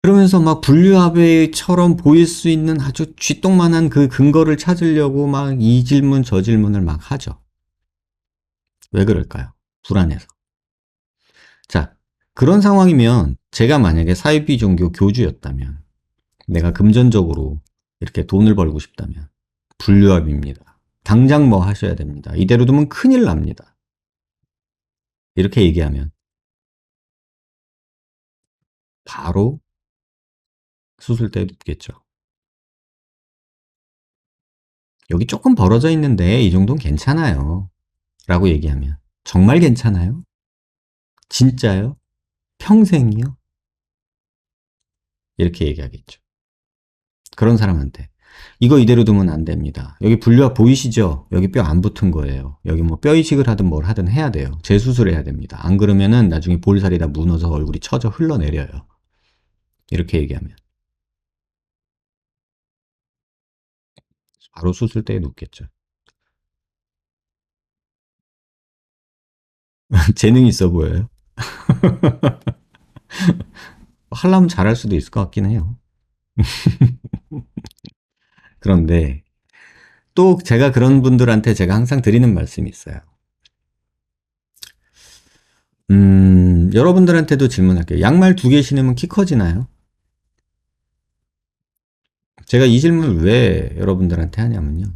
그러면서 막 분류압처럼 보일 수 있는 아주 쥐똥만한 그 근거를 찾으려고 막 이 질문 저 질문을 막 하죠. 왜 그럴까요? 불안해서. 자, 그런 상황이면 제가 만약에 사이비 종교 교주였다면 내가 금전적으로 이렇게 돈을 벌고 싶다면 분류압입니다. 당장 뭐 하셔야 됩니다. 이대로 두면 큰일 납니다. 이렇게 얘기하면 바로 수술대에 눕겠죠. 여기 조금 벌어져 있는데 이 정도는 괜찮아요. 라고 얘기하면 정말 괜찮아요? 진짜요? 평생이요? 이렇게 얘기하겠죠. 그런 사람한테 이거 이대로 두면 안 됩니다. 여기 분류가 보이시죠? 여기 뼈 안 붙은 거예요. 여기 뭐 뼈 이식을 하든 뭘 하든 해야 돼요. 재수술해야 됩니다. 안 그러면은 나중에 볼살이 다 무너져 얼굴이 처져 흘러내려요. 이렇게 얘기하면 바로 수술대에 눕겠죠. 재능이 있어 보여요. 하려면 잘할 수도 있을 것 같긴 해요. 그런데 또 제가 그런 분들한테 제가 항상 드리는 말씀이 있어요. 여러분들한테도 질문할게요. 양말 2개 신으면 키 커지나요? 제가 이 질문을 왜 여러분들한테 하냐면요.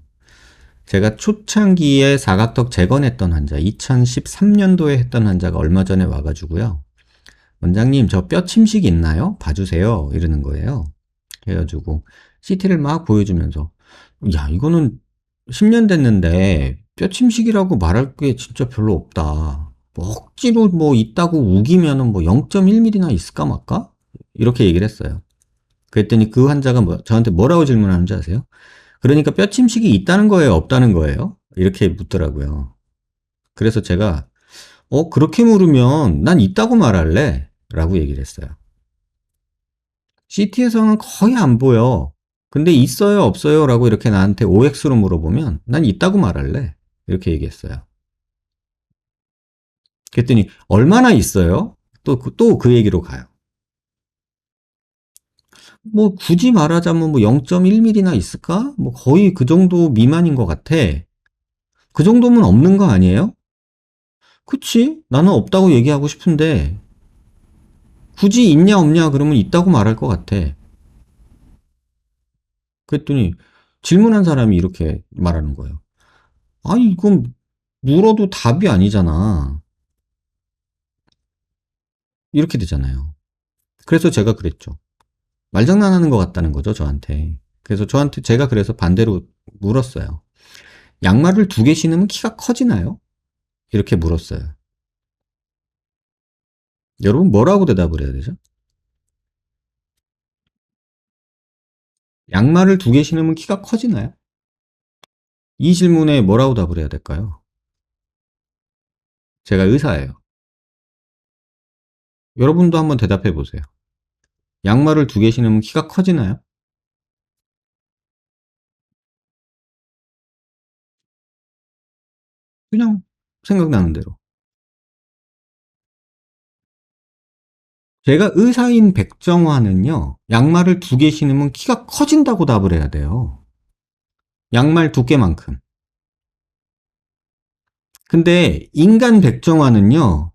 제가 초창기에 사각턱 재건했던 환자, 2013년도에 했던 환자가 얼마 전에 와가지고요. 원장님, 저 뼈 침식 있나요? 봐주세요. 이러는 거예요. 그래가지고 CT를 막 보여주면서, 야, 이거는 10년 됐는데 뼈 침식이라고 말할 게 진짜 별로 없다. 뭐 억지로 뭐 있다고 우기면은 뭐 0.1mm나 있을까 말까? 이렇게 얘기를 했어요. 그랬더니 그 환자가 저한테 뭐라고 질문하는지 아세요? 그러니까 뼈 침식이 있다는 거예요, 없다는 거예요? 이렇게 묻더라고요. 그래서 제가 그렇게 물으면 난 있다고 말할래 라고 얘기를 했어요. CT에서는 거의 안 보여. 근데 있어요, 없어요 라고 이렇게 나한테 OX로 물어보면 난 있다고 말할래. 이렇게 얘기했어요. 그랬더니 얼마나 있어요? 또 그 얘기로 가요. 뭐 굳이 말하자면 뭐 0.1mm나 있을까? 뭐 거의 그 정도 미만인 것 같아. 그 정도면 없는 거 아니에요? 그치? 나는 없다고 얘기하고 싶은데 굳이 있냐 없냐 그러면 있다고 말할 것 같아. 그랬더니 질문한 사람이 이렇게 말하는 거예요. 아니 이건 물어도 답이 아니잖아. 이렇게 되잖아요. 그래서 제가 그랬죠. 말장난하는 것 같다는 거죠, 저한테. 그래서 제가 그래서 반대로 물었어요. 양말을 2개 신으면 키가 커지나요? 이렇게 물었어요. 여러분 뭐라고 대답을 해야 되죠? 양말을 2개 신으면 키가 커지나요? 이 질문에 뭐라고 답을 해야 될까요? 제가 의사예요. 여러분도 한번 대답해 보세요. 양말을 2개 신으면 키가 커지나요? 그냥 생각나는 대로. 제가 의사인 백정화는요, 양말을 2개 신으면 키가 커진다고 답을 해야 돼요. 양말 두께만큼. 근데 인간 백정화는요,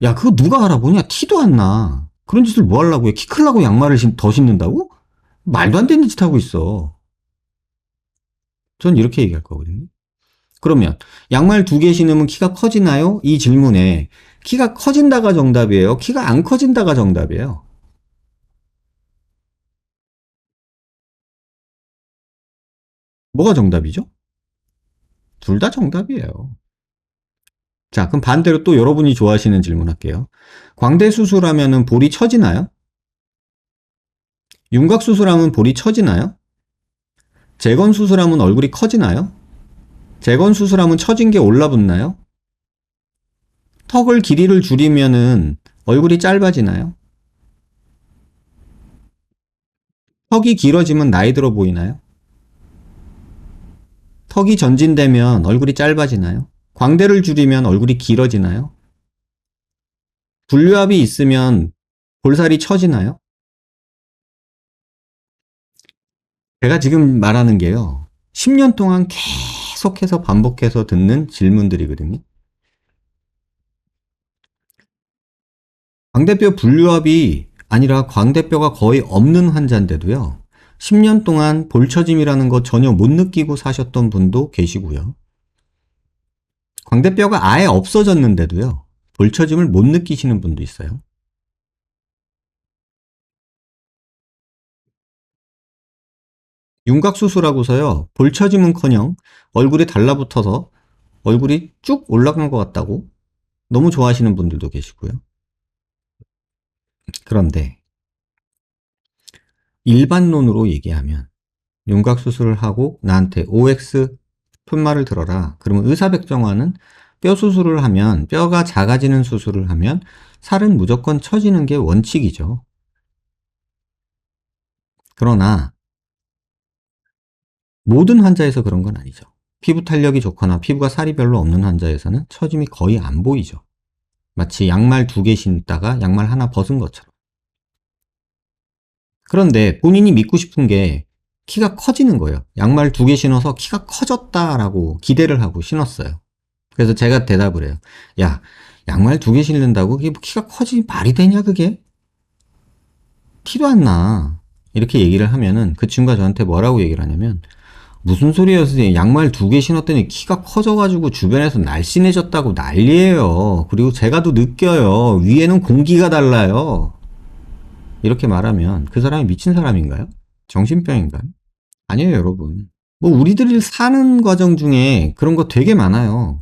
야, 그거 누가 알아보냐? 티도 안 나. 그런 짓을 뭐 하려고 해? 키 크려고 양말을 더 신는다고? 말도 안 되는 짓 하고 있어. 전 이렇게 얘기할 거거든요. 그러면 양말 2개 신으면 키가 커지나요? 이 질문에 키가 커진다가 정답이에요. 키가 안 커진다가 정답이에요. 뭐가 정답이죠? 둘 다 정답이에요. 자, 그럼 반대로 또 여러분이 좋아하시는 질문 할게요. 광대 수술하면 볼이 처지나요? 윤곽 수술하면 볼이 처지나요? 재건 수술하면 얼굴이 커지나요? 재건 수술하면 처진 게 올라붙나요? 턱을 길이를 줄이면은 얼굴이 짧아지나요? 턱이 길어지면 나이 들어 보이나요? 턱이 전진되면 얼굴이 짧아지나요? 광대를 줄이면 얼굴이 길어지나요? 분류압이 있으면 볼살이 처지나요? 제가 지금 말하는 게요. 10년 동안 계속해서 반복해서 듣는 질문들이거든요. 광대뼈 분류압이 아니라 광대뼈가 거의 없는 환자인데도요. 10년 동안 볼처짐이라는 거 전혀 못 느끼고 사셨던 분도 계시고요. 광대뼈가 아예 없어졌는데도요. 볼처짐을 못 느끼시는 분도 있어요. 윤곽수술하고서요. 볼처짐은커녕 얼굴이 달라붙어서 얼굴이 쭉 올라간 것 같다고 너무 좋아하시는 분들도 계시고요. 그런데 일반론으로 얘기하면 윤곽수술을 하고 나한테 OX 푯말을 들어라. 그러면 의사백정화는 뼈 수술을 하면, 뼈가 작아지는 수술을 하면 살은 무조건 처지는 게 원칙이죠. 그러나 모든 환자에서 그런 건 아니죠. 피부 탄력이 좋거나 피부가 살이 별로 없는 환자에서는 처짐이 거의 안 보이죠. 마치 양말 2개 신다가 양말 하나 벗은 것처럼. 그런데 본인이 믿고 싶은 게 키가 커지는 거예요. 양말 2개 신어서 키가 커졌다라고 기대를 하고 신었어요. 그래서 제가 대답을 해요. 야, 양말 2개 신는다고 그게 키가 커지 말이 되냐 그게? 티도 안 나. 이렇게 얘기를 하면은 그 친구가 저한테 뭐라고 얘기를 하냐면 무슨 소리예요 선생님, 양말 2개 신었더니 키가 커져가지고 주변에서 날씬해졌다고 난리예요. 그리고 제가 또 느껴요. 위에는 공기가 달라요. 이렇게 말하면 그 사람이 미친 사람인가요? 정신병인가요? 아니에요 여러분. 뭐 우리들이 사는 과정 중에 그런 거 되게 많아요.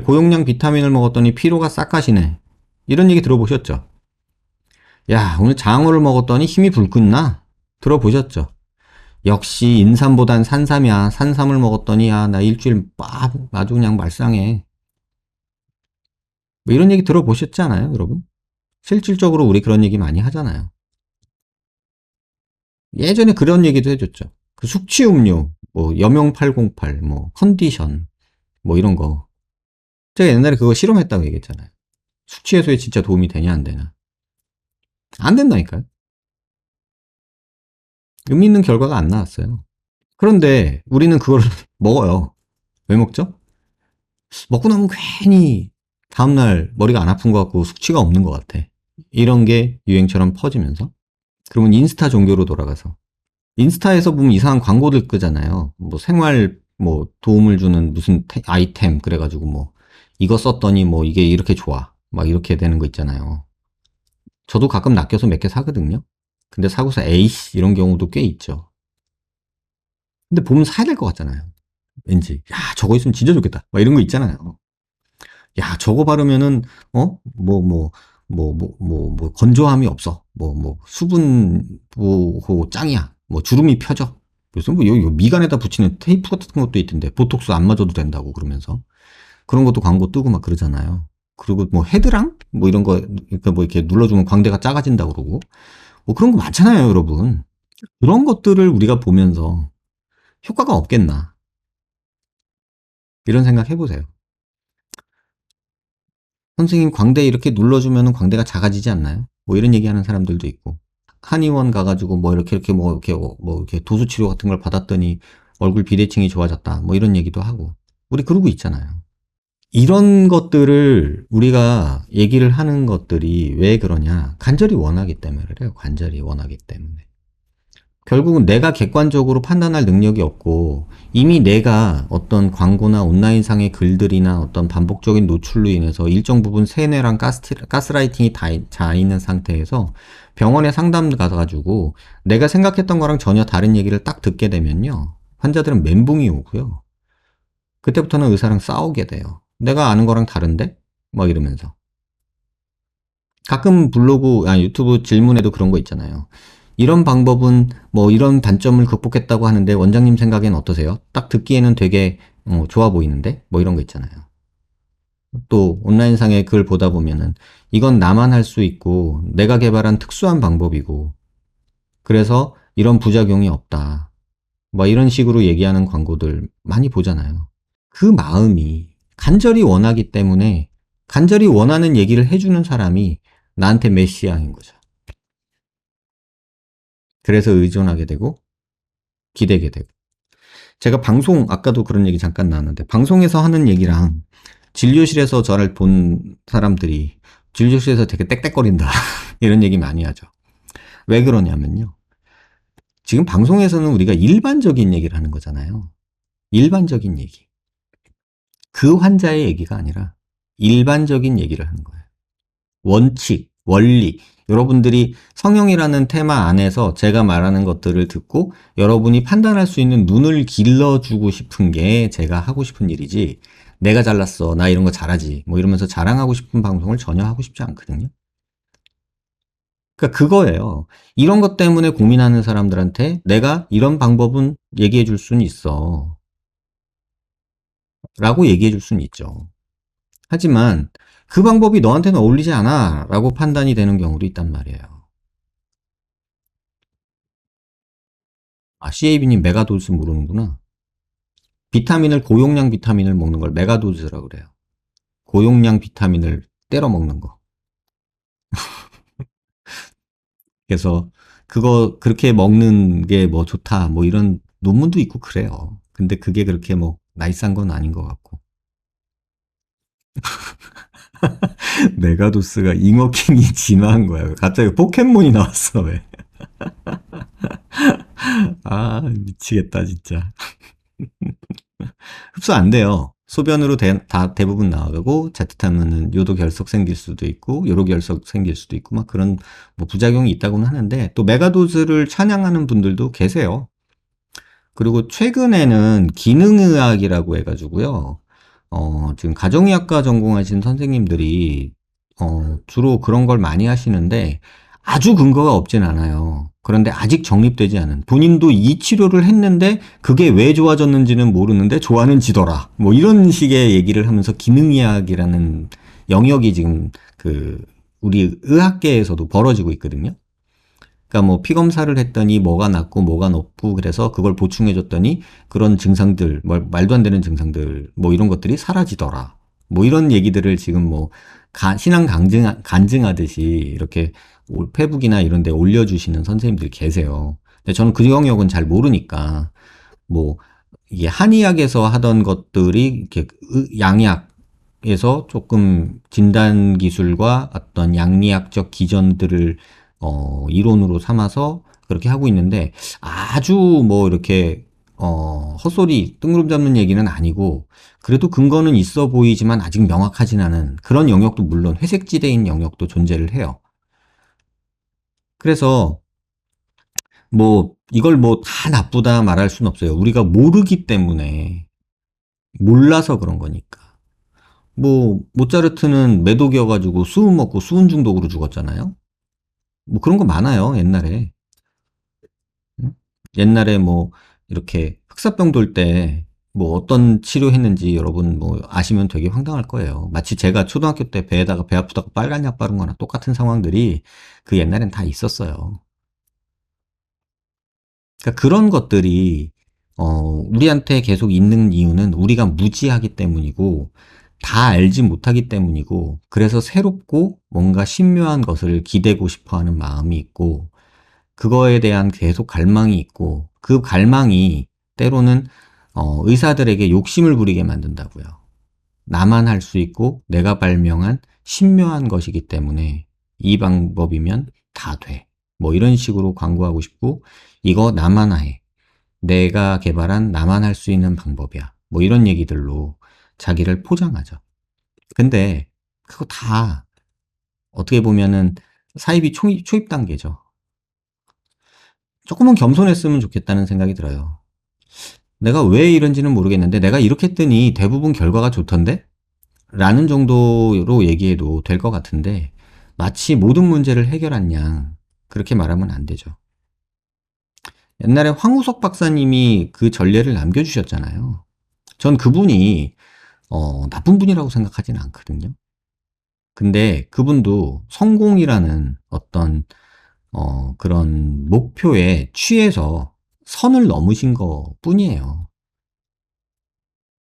고용량 비타민을 먹었더니 피로가 싹 가시네. 이런 얘기 들어보셨죠? 야, 오늘 장어를 먹었더니 힘이 불끈 나. 들어보셨죠? 역시 인삼보단 산삼이야. 산삼을 먹었더니 야, 나 일주일 아주 그냥 말짱해. 뭐 이런 얘기 들어보셨잖아요, 여러분? 실질적으로 우리 그런 얘기 많이 하잖아요. 예전에 그런 얘기도 해줬죠. 그 숙취음료, 뭐 여명 808, 뭐 컨디션, 뭐 이런 거. 제가 옛날에 그거 실험했다고 얘기했잖아요. 숙취 해소에 진짜 도움이 되냐 안 되냐. 안 된다니까요. 의미 있는 결과가 안 나왔어요. 그런데 우리는 그걸 먹어요. 왜 먹죠? 먹고 나면 괜히 다음날 머리가 안 아픈 것 같고 숙취가 없는 것 같아. 이런 게 유행처럼 퍼지면서. 그러면 인스타 종교로 돌아가서. 인스타에서 보면 이상한 광고들 끄잖아요. 뭐 생활 뭐 도움을 주는 무슨 아이템 그래가지고 뭐 이거 썼더니 뭐 이게 이렇게 좋아. 막 이렇게 되는 거 있잖아요. 저도 가끔 낚여서 몇 개 사거든요. 근데 사고서 에이씨 이런 경우도 꽤 있죠. 근데 보면 사야 될 것 같잖아요. 왠지 야 저거 있으면 진짜 좋겠다. 막 이런 거 있잖아요. 야 저거 바르면은 건조함이 없어. 수분 뭐 짱이야. 뭐 주름이 펴져. 요즘 뭐 여기 미간에다 붙이는 테이프 같은 것도 있던데 보톡스 안 맞아도 된다고 그러면서 그런 것도 광고 뜨고 막 그러잖아요. 그리고 뭐 헤드랑 뭐 이런 거 그러니까 뭐 이렇게 눌러주면 광대가 작아진다 그러고 뭐 그런 거 많잖아요, 여러분. 그런 것들을 우리가 보면서 효과가 없겠나 이런 생각 해보세요. 선생님 광대 이렇게 눌러주면 광대가 작아지지 않나요? 뭐 이런 얘기하는 사람들도 있고 한의원 가가지고 뭐 이렇게 도수 치료 같은 걸 받았더니 얼굴 비대칭이 좋아졌다 뭐 이런 얘기도 하고 우리 그러고 있잖아요. 이런 것들을 우리가 얘기를 하는 것들이 왜 그러냐? 간절히 원하기 때문에 그래요. 간절히 원하기 때문에. 결국은 내가 객관적으로 판단할 능력이 없고 이미 내가 어떤 광고나 온라인상의 글들이나 어떤 반복적인 노출로 인해서 일정 부분 세뇌랑 가스라이팅이 다 있는 상태에서 병원에 상담 가가지고 내가 생각했던 거랑 전혀 다른 얘기를 딱 듣게 되면요. 환자들은 멘붕이 오고요. 그때부터는 의사랑 싸우게 돼요. 내가 아는 거랑 다른데? 막 이러면서. 가끔 유튜브 질문에도 그런 거 있잖아요. 이런 방법은 뭐 이런 단점을 극복했다고 하는데 원장님 생각엔 어떠세요? 딱 듣기에는 되게 좋아 보이는데? 뭐 이런 거 있잖아요. 또 온라인상의 글 보다 보면은 이건 나만 할 수 있고 내가 개발한 특수한 방법이고 그래서 이런 부작용이 없다. 뭐 이런 식으로 얘기하는 광고들 많이 보잖아요. 그 마음이 간절히 원하기 때문에 간절히 원하는 얘기를 해주는 사람이 나한테 메시아인 거죠. 그래서 의존하게 되고 기대게 되고. 제가 아까도 그런 얘기 잠깐 나왔는데 방송에서 하는 얘기랑 진료실에서 저를 본 사람들이 진료실에서 되게 땡땡거린다 이런 얘기 많이 하죠. 왜 그러냐면요. 지금 방송에서는 우리가 일반적인 얘기를 하는 거잖아요. 일반적인 얘기. 그 환자의 얘기가 아니라 일반적인 얘기를 하는 거예요. 원칙, 원리. 여러분들이 성형이라는 테마 안에서 제가 말하는 것들을 듣고 여러분이 판단할 수 있는 눈을 길러주고 싶은 게 제가 하고 싶은 일이지. 내가 잘났어. 나 이런 거 잘하지. 뭐 이러면서 자랑하고 싶은 방송을 전혀 하고 싶지 않거든요. 그러니까 그거예요. 이런 것 때문에 고민하는 사람들한테 내가 이런 방법은 얘기해 줄 수는 있어. 라고 얘기해 줄 수는 있죠. 하지만 그 방법이 너한테는 어울리지 않아 라고 판단이 되는 경우도 있단 말이에요. CAB님 메가도즈 모르는구나. 고용량 비타민을 먹는 걸 메가도즈라고 그래요. 고용량 비타민을 때려 먹는 거. 그래서 그렇게 먹는 게 뭐 좋다 뭐 이런 논문도 있고 그래요. 근데 그게 그렇게 뭐 나이스한 건 아닌 것 같고. 메가도스가 잉어킹이 진화한 거야. 갑자기 포켓몬이 나왔어 왜. 미치겠다 진짜. 흡수 안 돼요. 소변으로 다 대부분 나가고 자칫하면은 요도 결석 생길 수도 있고 요로 결석 생길 수도 있고 막 그런 뭐 부작용이 있다고는 하는데 또 메가도즈를 찬양하는 분들도 계세요. 그리고 최근에는 기능의학이라고 해가지고요. 지금 가정의학과 전공하신 선생님들이 주로 그런 걸 많이 하시는데 아주 근거가 없진 않아요. 그런데 아직 정립되지 않은 본인도 이 치료를 했는데 그게 왜 좋아졌는지는 모르는데 좋아는지더라. 뭐 이런 식의 얘기를 하면서 기능의학이라는 영역이 지금 우리 의학계에서도 벌어지고 있거든요. 그러니까 뭐 피 검사를 했더니 뭐가 낫고 뭐가 높고 그래서 그걸 보충해 줬더니 그런 증상들, 말도 안 되는 증상들 뭐 이런 것들이 사라지더라. 뭐 이런 얘기들을 지금 뭐 신앙 간증하듯이 이렇게 페북이나 이런 데 올려주시는 선생님들이 계세요. 근데 저는 그 영역은 잘 모르니까 뭐 이게 한의학에서 하던 것들이 이렇게 양의학에서 조금 진단 기술과 어떤 양리학적 기전들을 이론으로 삼아서 그렇게 하고 있는데 아주 뭐 이렇게 헛소리 뜬구름 잡는 얘기는 아니고 그래도 근거는 있어 보이지만 아직 명확하진 않은 그런 영역도 물론 회색지대인 영역도 존재를 해요. 그래서 뭐 이걸 뭐 다 나쁘다 말할 수는 없어요. 우리가 모르기 때문에 몰라서 그런 거니까. 뭐 모차르트는 매독이어가지고 수은 먹고 수은 중독으로 죽었잖아요. 뭐 그런 거 많아요 옛날에. 응? 옛날에 뭐 이렇게 흑사병 돌 때 뭐 어떤 치료했는지 여러분 뭐 아시면 되게 황당할 거예요. 마치 제가 초등학교 때 배에다가 배 아프다고 빨간 약 바른 거나 똑같은 상황들이 그 옛날엔 다 있었어요. 그러니까 그런 것들이 우리한테 계속 있는 이유는 우리가 무지하기 때문이고 다 알지 못하기 때문이고 그래서 새롭고 뭔가 신묘한 것을 기대고 싶어 하는 마음이 있고 그거에 대한 계속 갈망이 있고 그 갈망이 때로는 의사들에게 욕심을 부리게 만든다고요. 나만 할 수 있고 내가 발명한 신묘한 것이기 때문에 이 방법이면 다 돼. 뭐 이런 식으로 광고하고 싶고 이거 나만 해. 내가 개발한 나만 할 수 있는 방법이야. 뭐 이런 얘기들로 자기를 포장하죠. 근데 그거 다 어떻게 보면은 사이비 초입 단계죠. 조금은 겸손했으면 좋겠다는 생각이 들어요. 내가 왜 이런지는 모르겠는데 내가 이렇게 했더니 대부분 결과가 좋던데? 라는 정도로 얘기해도 될 것 같은데 마치 모든 문제를 해결한 양 그렇게 말하면 안 되죠. 옛날에 황우석 박사님이 그 전례를 남겨주셨잖아요. 전 그분이 나쁜 분이라고 생각하진 않거든요. 근데 그분도 성공이라는 어떤 그런 목표에 취해서 선을 넘으신 것 뿐이에요.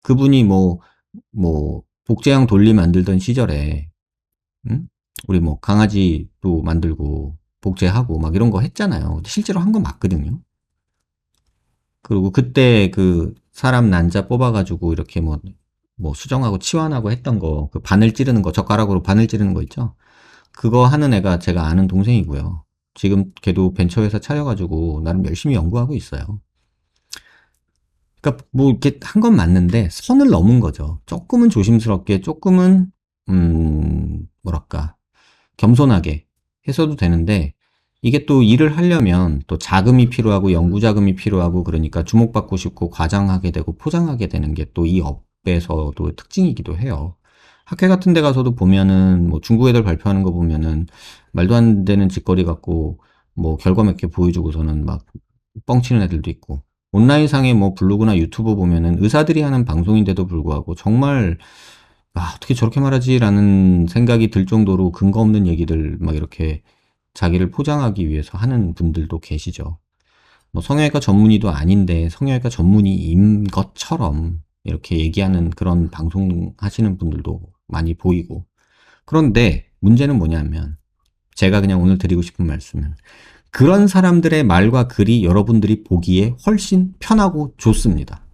그분이 복제형 돌리 만들던 시절에, 응? 우리 뭐 강아지도 만들고 복제하고 막 이런 거 했잖아요. 실제로 한 건 맞거든요. 그리고 그때 그 사람 난자 뽑아가지고 이렇게 뭐 수정하고 치환하고 했던 거, 그 바늘 찌르는 거, 젓가락으로 바늘 찌르는 거 있죠? 그거 하는 애가 제가 아는 동생이고요. 지금 걔도 벤처회사 차려가지고 나름 열심히 연구하고 있어요. 그러니까 뭐 이렇게 한 건 맞는데 선을 넘은 거죠. 조금은 조심스럽게, 조금은 뭐랄까 겸손하게 했어도 되는데 이게 또 일을 하려면 또 자금이 필요하고 연구 자금이 필요하고 그러니까 주목받고 싶고 과장하게 되고 포장하게 되는 게 또 이 업에서도 특징이기도 해요. 학회 같은 데 가서도 보면은 뭐 중국 애들 발표하는 거 보면은 말도 안 되는 짓거리 갖고 뭐 결과 몇 개 보여주고서는 막 뻥치는 애들도 있고 온라인상에 뭐 블로그나 유튜브 보면은 의사들이 하는 방송인데도 불구하고 정말 어떻게 저렇게 말하지라는 생각이 들 정도로 근거 없는 얘기들 막 이렇게 자기를 포장하기 위해서 하는 분들도 계시죠. 뭐 성형외과 전문의도 아닌데 성형외과 전문의인 것처럼 이렇게 얘기하는 그런 방송 하시는 분들도 많이 보이고. 그런데 문제는 뭐냐면 제가 그냥 오늘 드리고 싶은 말씀은 그런 사람들의 말과 글이 여러분들이 보기에 훨씬 편하고 좋습니다.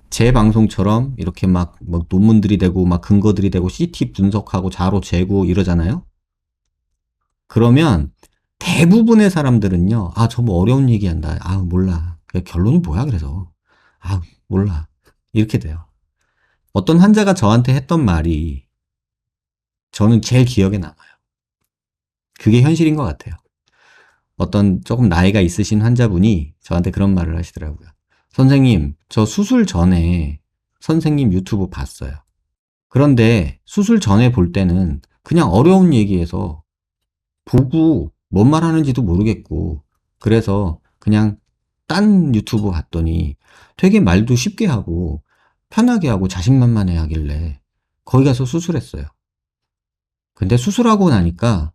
제 방송처럼 이렇게 막 논문들이 되고 막 근거들이 되고 CT 분석하고 자료 재고 이러잖아요. 그러면 대부분의 사람들은요, 저 뭐 어려운 얘기한다. 몰라. 결론이 뭐야, 그래서. 몰라. 이렇게 돼요. 어떤 환자가 저한테 했던 말이 저는 제일 기억에 남아요. 그게 현실인 것 같아요. 어떤 조금 나이가 있으신 환자분이 저한테 그런 말을 하시더라고요. 선생님, 저 수술 전에 선생님 유튜브 봤어요. 그런데 수술 전에 볼 때는 그냥 어려운 얘기해서 보고 뭔 말 하는지도 모르겠고 그래서 그냥 딴 유튜브 봤더니 되게 말도 쉽게 하고 편하게 하고 자신만만해 하길래 거기 가서 수술했어요. 근데 수술하고 나니까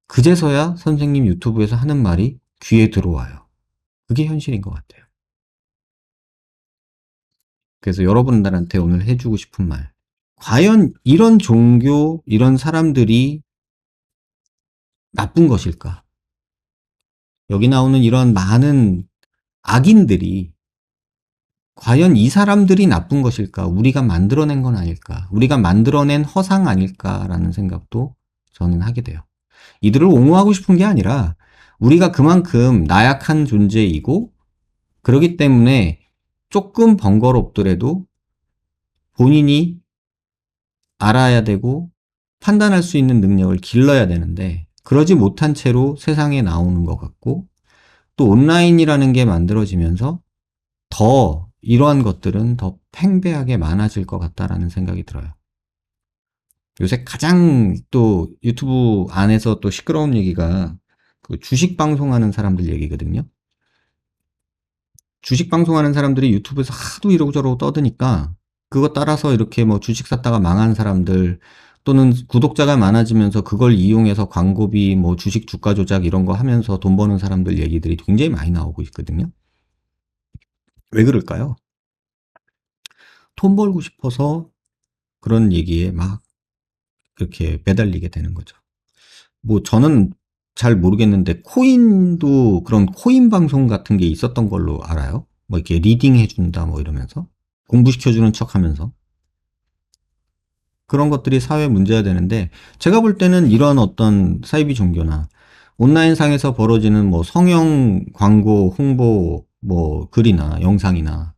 그제서야 선생님 유튜브에서 하는 말이 귀에 들어와요. 그게 현실인 것 같아요. 그래서 여러분들한테 오늘 해주고 싶은 말. 과연 이런 종교, 이런 사람들이 나쁜 것일까? 여기 나오는 이런 많은 악인들이 과연 이 사람들이 나쁜 것일까? 우리가 만들어낸 건 아닐까? 우리가 만들어낸 허상 아닐까라는 생각도 저는 하게 돼요. 이들을 옹호하고 싶은 게 아니라 우리가 그만큼 나약한 존재이고 그러기 때문에 조금 번거롭더라도 본인이 알아야 되고 판단할 수 있는 능력을 길러야 되는데 그러지 못한 채로 세상에 나오는 것 같고 또 온라인이라는 게 만들어지면서 더 이러한 것들은 더 팽배하게 많아질 것 같다라는 생각이 들어요. 요새 가장 또 유튜브 안에서 또 시끄러운 얘기가 그 주식 방송하는 사람들 얘기거든요. 주식 방송하는 사람들이 유튜브에서 하도 이러고 저러고 떠드니까 그거 따라서 이렇게 뭐 주식 샀다가 망한 사람들 또는 구독자가 많아지면서 그걸 이용해서 광고비 뭐 주식 주가 조작 이런 거 하면서 돈 버는 사람들 얘기들이 굉장히 많이 나오고 있거든요. 왜 그럴까요? 돈 벌고 싶어서 그런 얘기에 막 그렇게 매달리게 되는 거죠. 뭐 저는 잘 모르겠는데 코인도 그런 코인 방송 같은 게 있었던 걸로 알아요. 뭐 이렇게 리딩 해준다 뭐 이러면서 공부시켜주는 척 하면서 그런 것들이 사회 문제가 되는데 제가 볼 때는 이런 어떤 사이비 종교나 온라인상에서 벌어지는 뭐 성형 광고 홍보 뭐 글이나 영상이나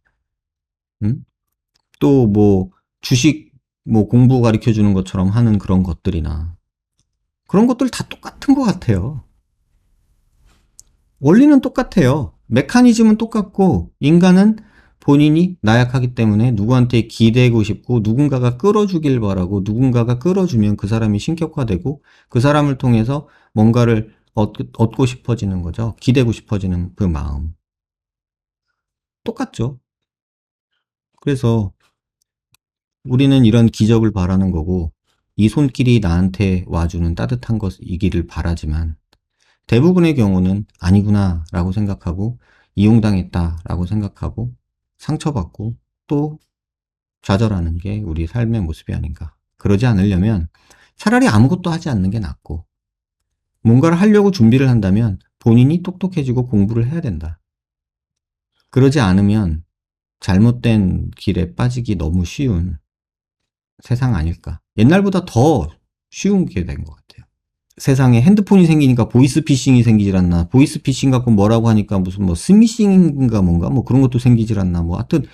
또 뭐 주식 뭐 공부 가르쳐 주는 것처럼 하는 그런 것들이나 그런 것들 다 똑같은 것 같아요. 원리는 똑같아요. 메커니즘은 똑같고 인간은 본인이 나약하기 때문에 누구한테 기대고 싶고 누군가가 끌어주길 바라고 누군가가 끌어주면 그 사람이 신격화되고 그 사람을 통해서 뭔가를 얻고 싶어지는 거죠. 기대고 싶어지는 그 마음. 똑같죠. 그래서 우리는 이런 기적을 바라는 거고 이 손길이 나한테 와주는 따뜻한 것이기를 바라지만 대부분의 경우는 아니구나 라고 생각하고 이용당했다 라고 생각하고 상처받고 또 좌절하는 게 우리 삶의 모습이 아닌가. 그러지 않으려면 차라리 아무것도 하지 않는 게 낫고 뭔가를 하려고 준비를 한다면 본인이 똑똑해지고 공부를 해야 된다. 그러지 않으면 잘못된 길에 빠지기 너무 쉬운 세상 아닐까. 옛날보다 더 쉬운 게 된 것 같아요. 세상에 핸드폰이 생기니까 보이스피싱이 생기질 않나. 보이스피싱 갖고 뭐라고 하니까 무슨 뭐 스미싱인가 뭔가 뭐 그런 것도 생기질 않나. 뭐 하여튼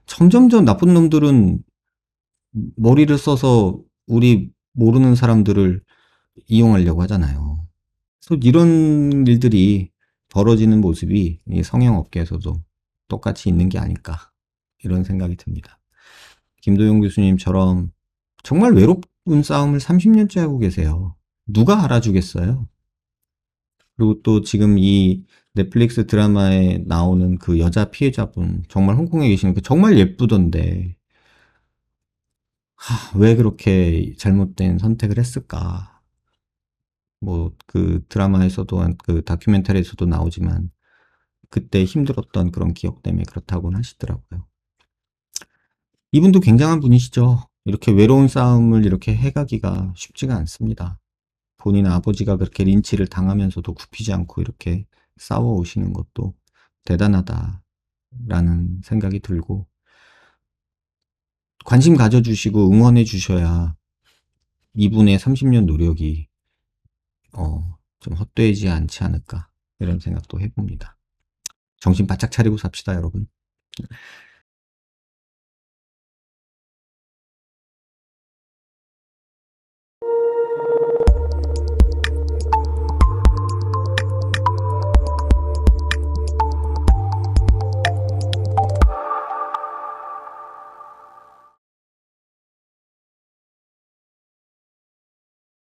점점점 나쁜 놈들은 머리를 써서 우리 모르는 사람들을 이용하려고 하잖아요. 그래서 이런 일들이 벌어지는 모습이 이 성형업계에서도 똑같이 있는 게 아닐까. 이런 생각이 듭니다. 김도영 교수님처럼 정말 외로운 싸움을 30년째 하고 계세요. 누가 알아주겠어요? 그리고 또 지금 이 넷플릭스 드라마에 나오는 그 여자 피해자분, 정말 홍콩에 계시는 그 정말 예쁘던데, 왜 그렇게 잘못된 선택을 했을까? 뭐, 그 드라마에서도, 그 다큐멘터리에서도 나오지만, 그때 힘들었던 그런 기억 때문에 그렇다고는 하시더라고요. 이분도 굉장한 분이시죠. 이렇게 외로운 싸움을 이렇게 해가기가 쉽지가 않습니다. 본인 아버지가 그렇게 린치를 당하면서도 굽히지 않고 이렇게 싸워오시는 것도 대단하다라는 생각이 들고, 관심 가져주시고 응원해 주셔야 이분의 30년 노력이, 좀 헛되지 않지 않을까, 이런 생각도 해봅니다. 정신 바짝 차리고 삽시다, 여러분.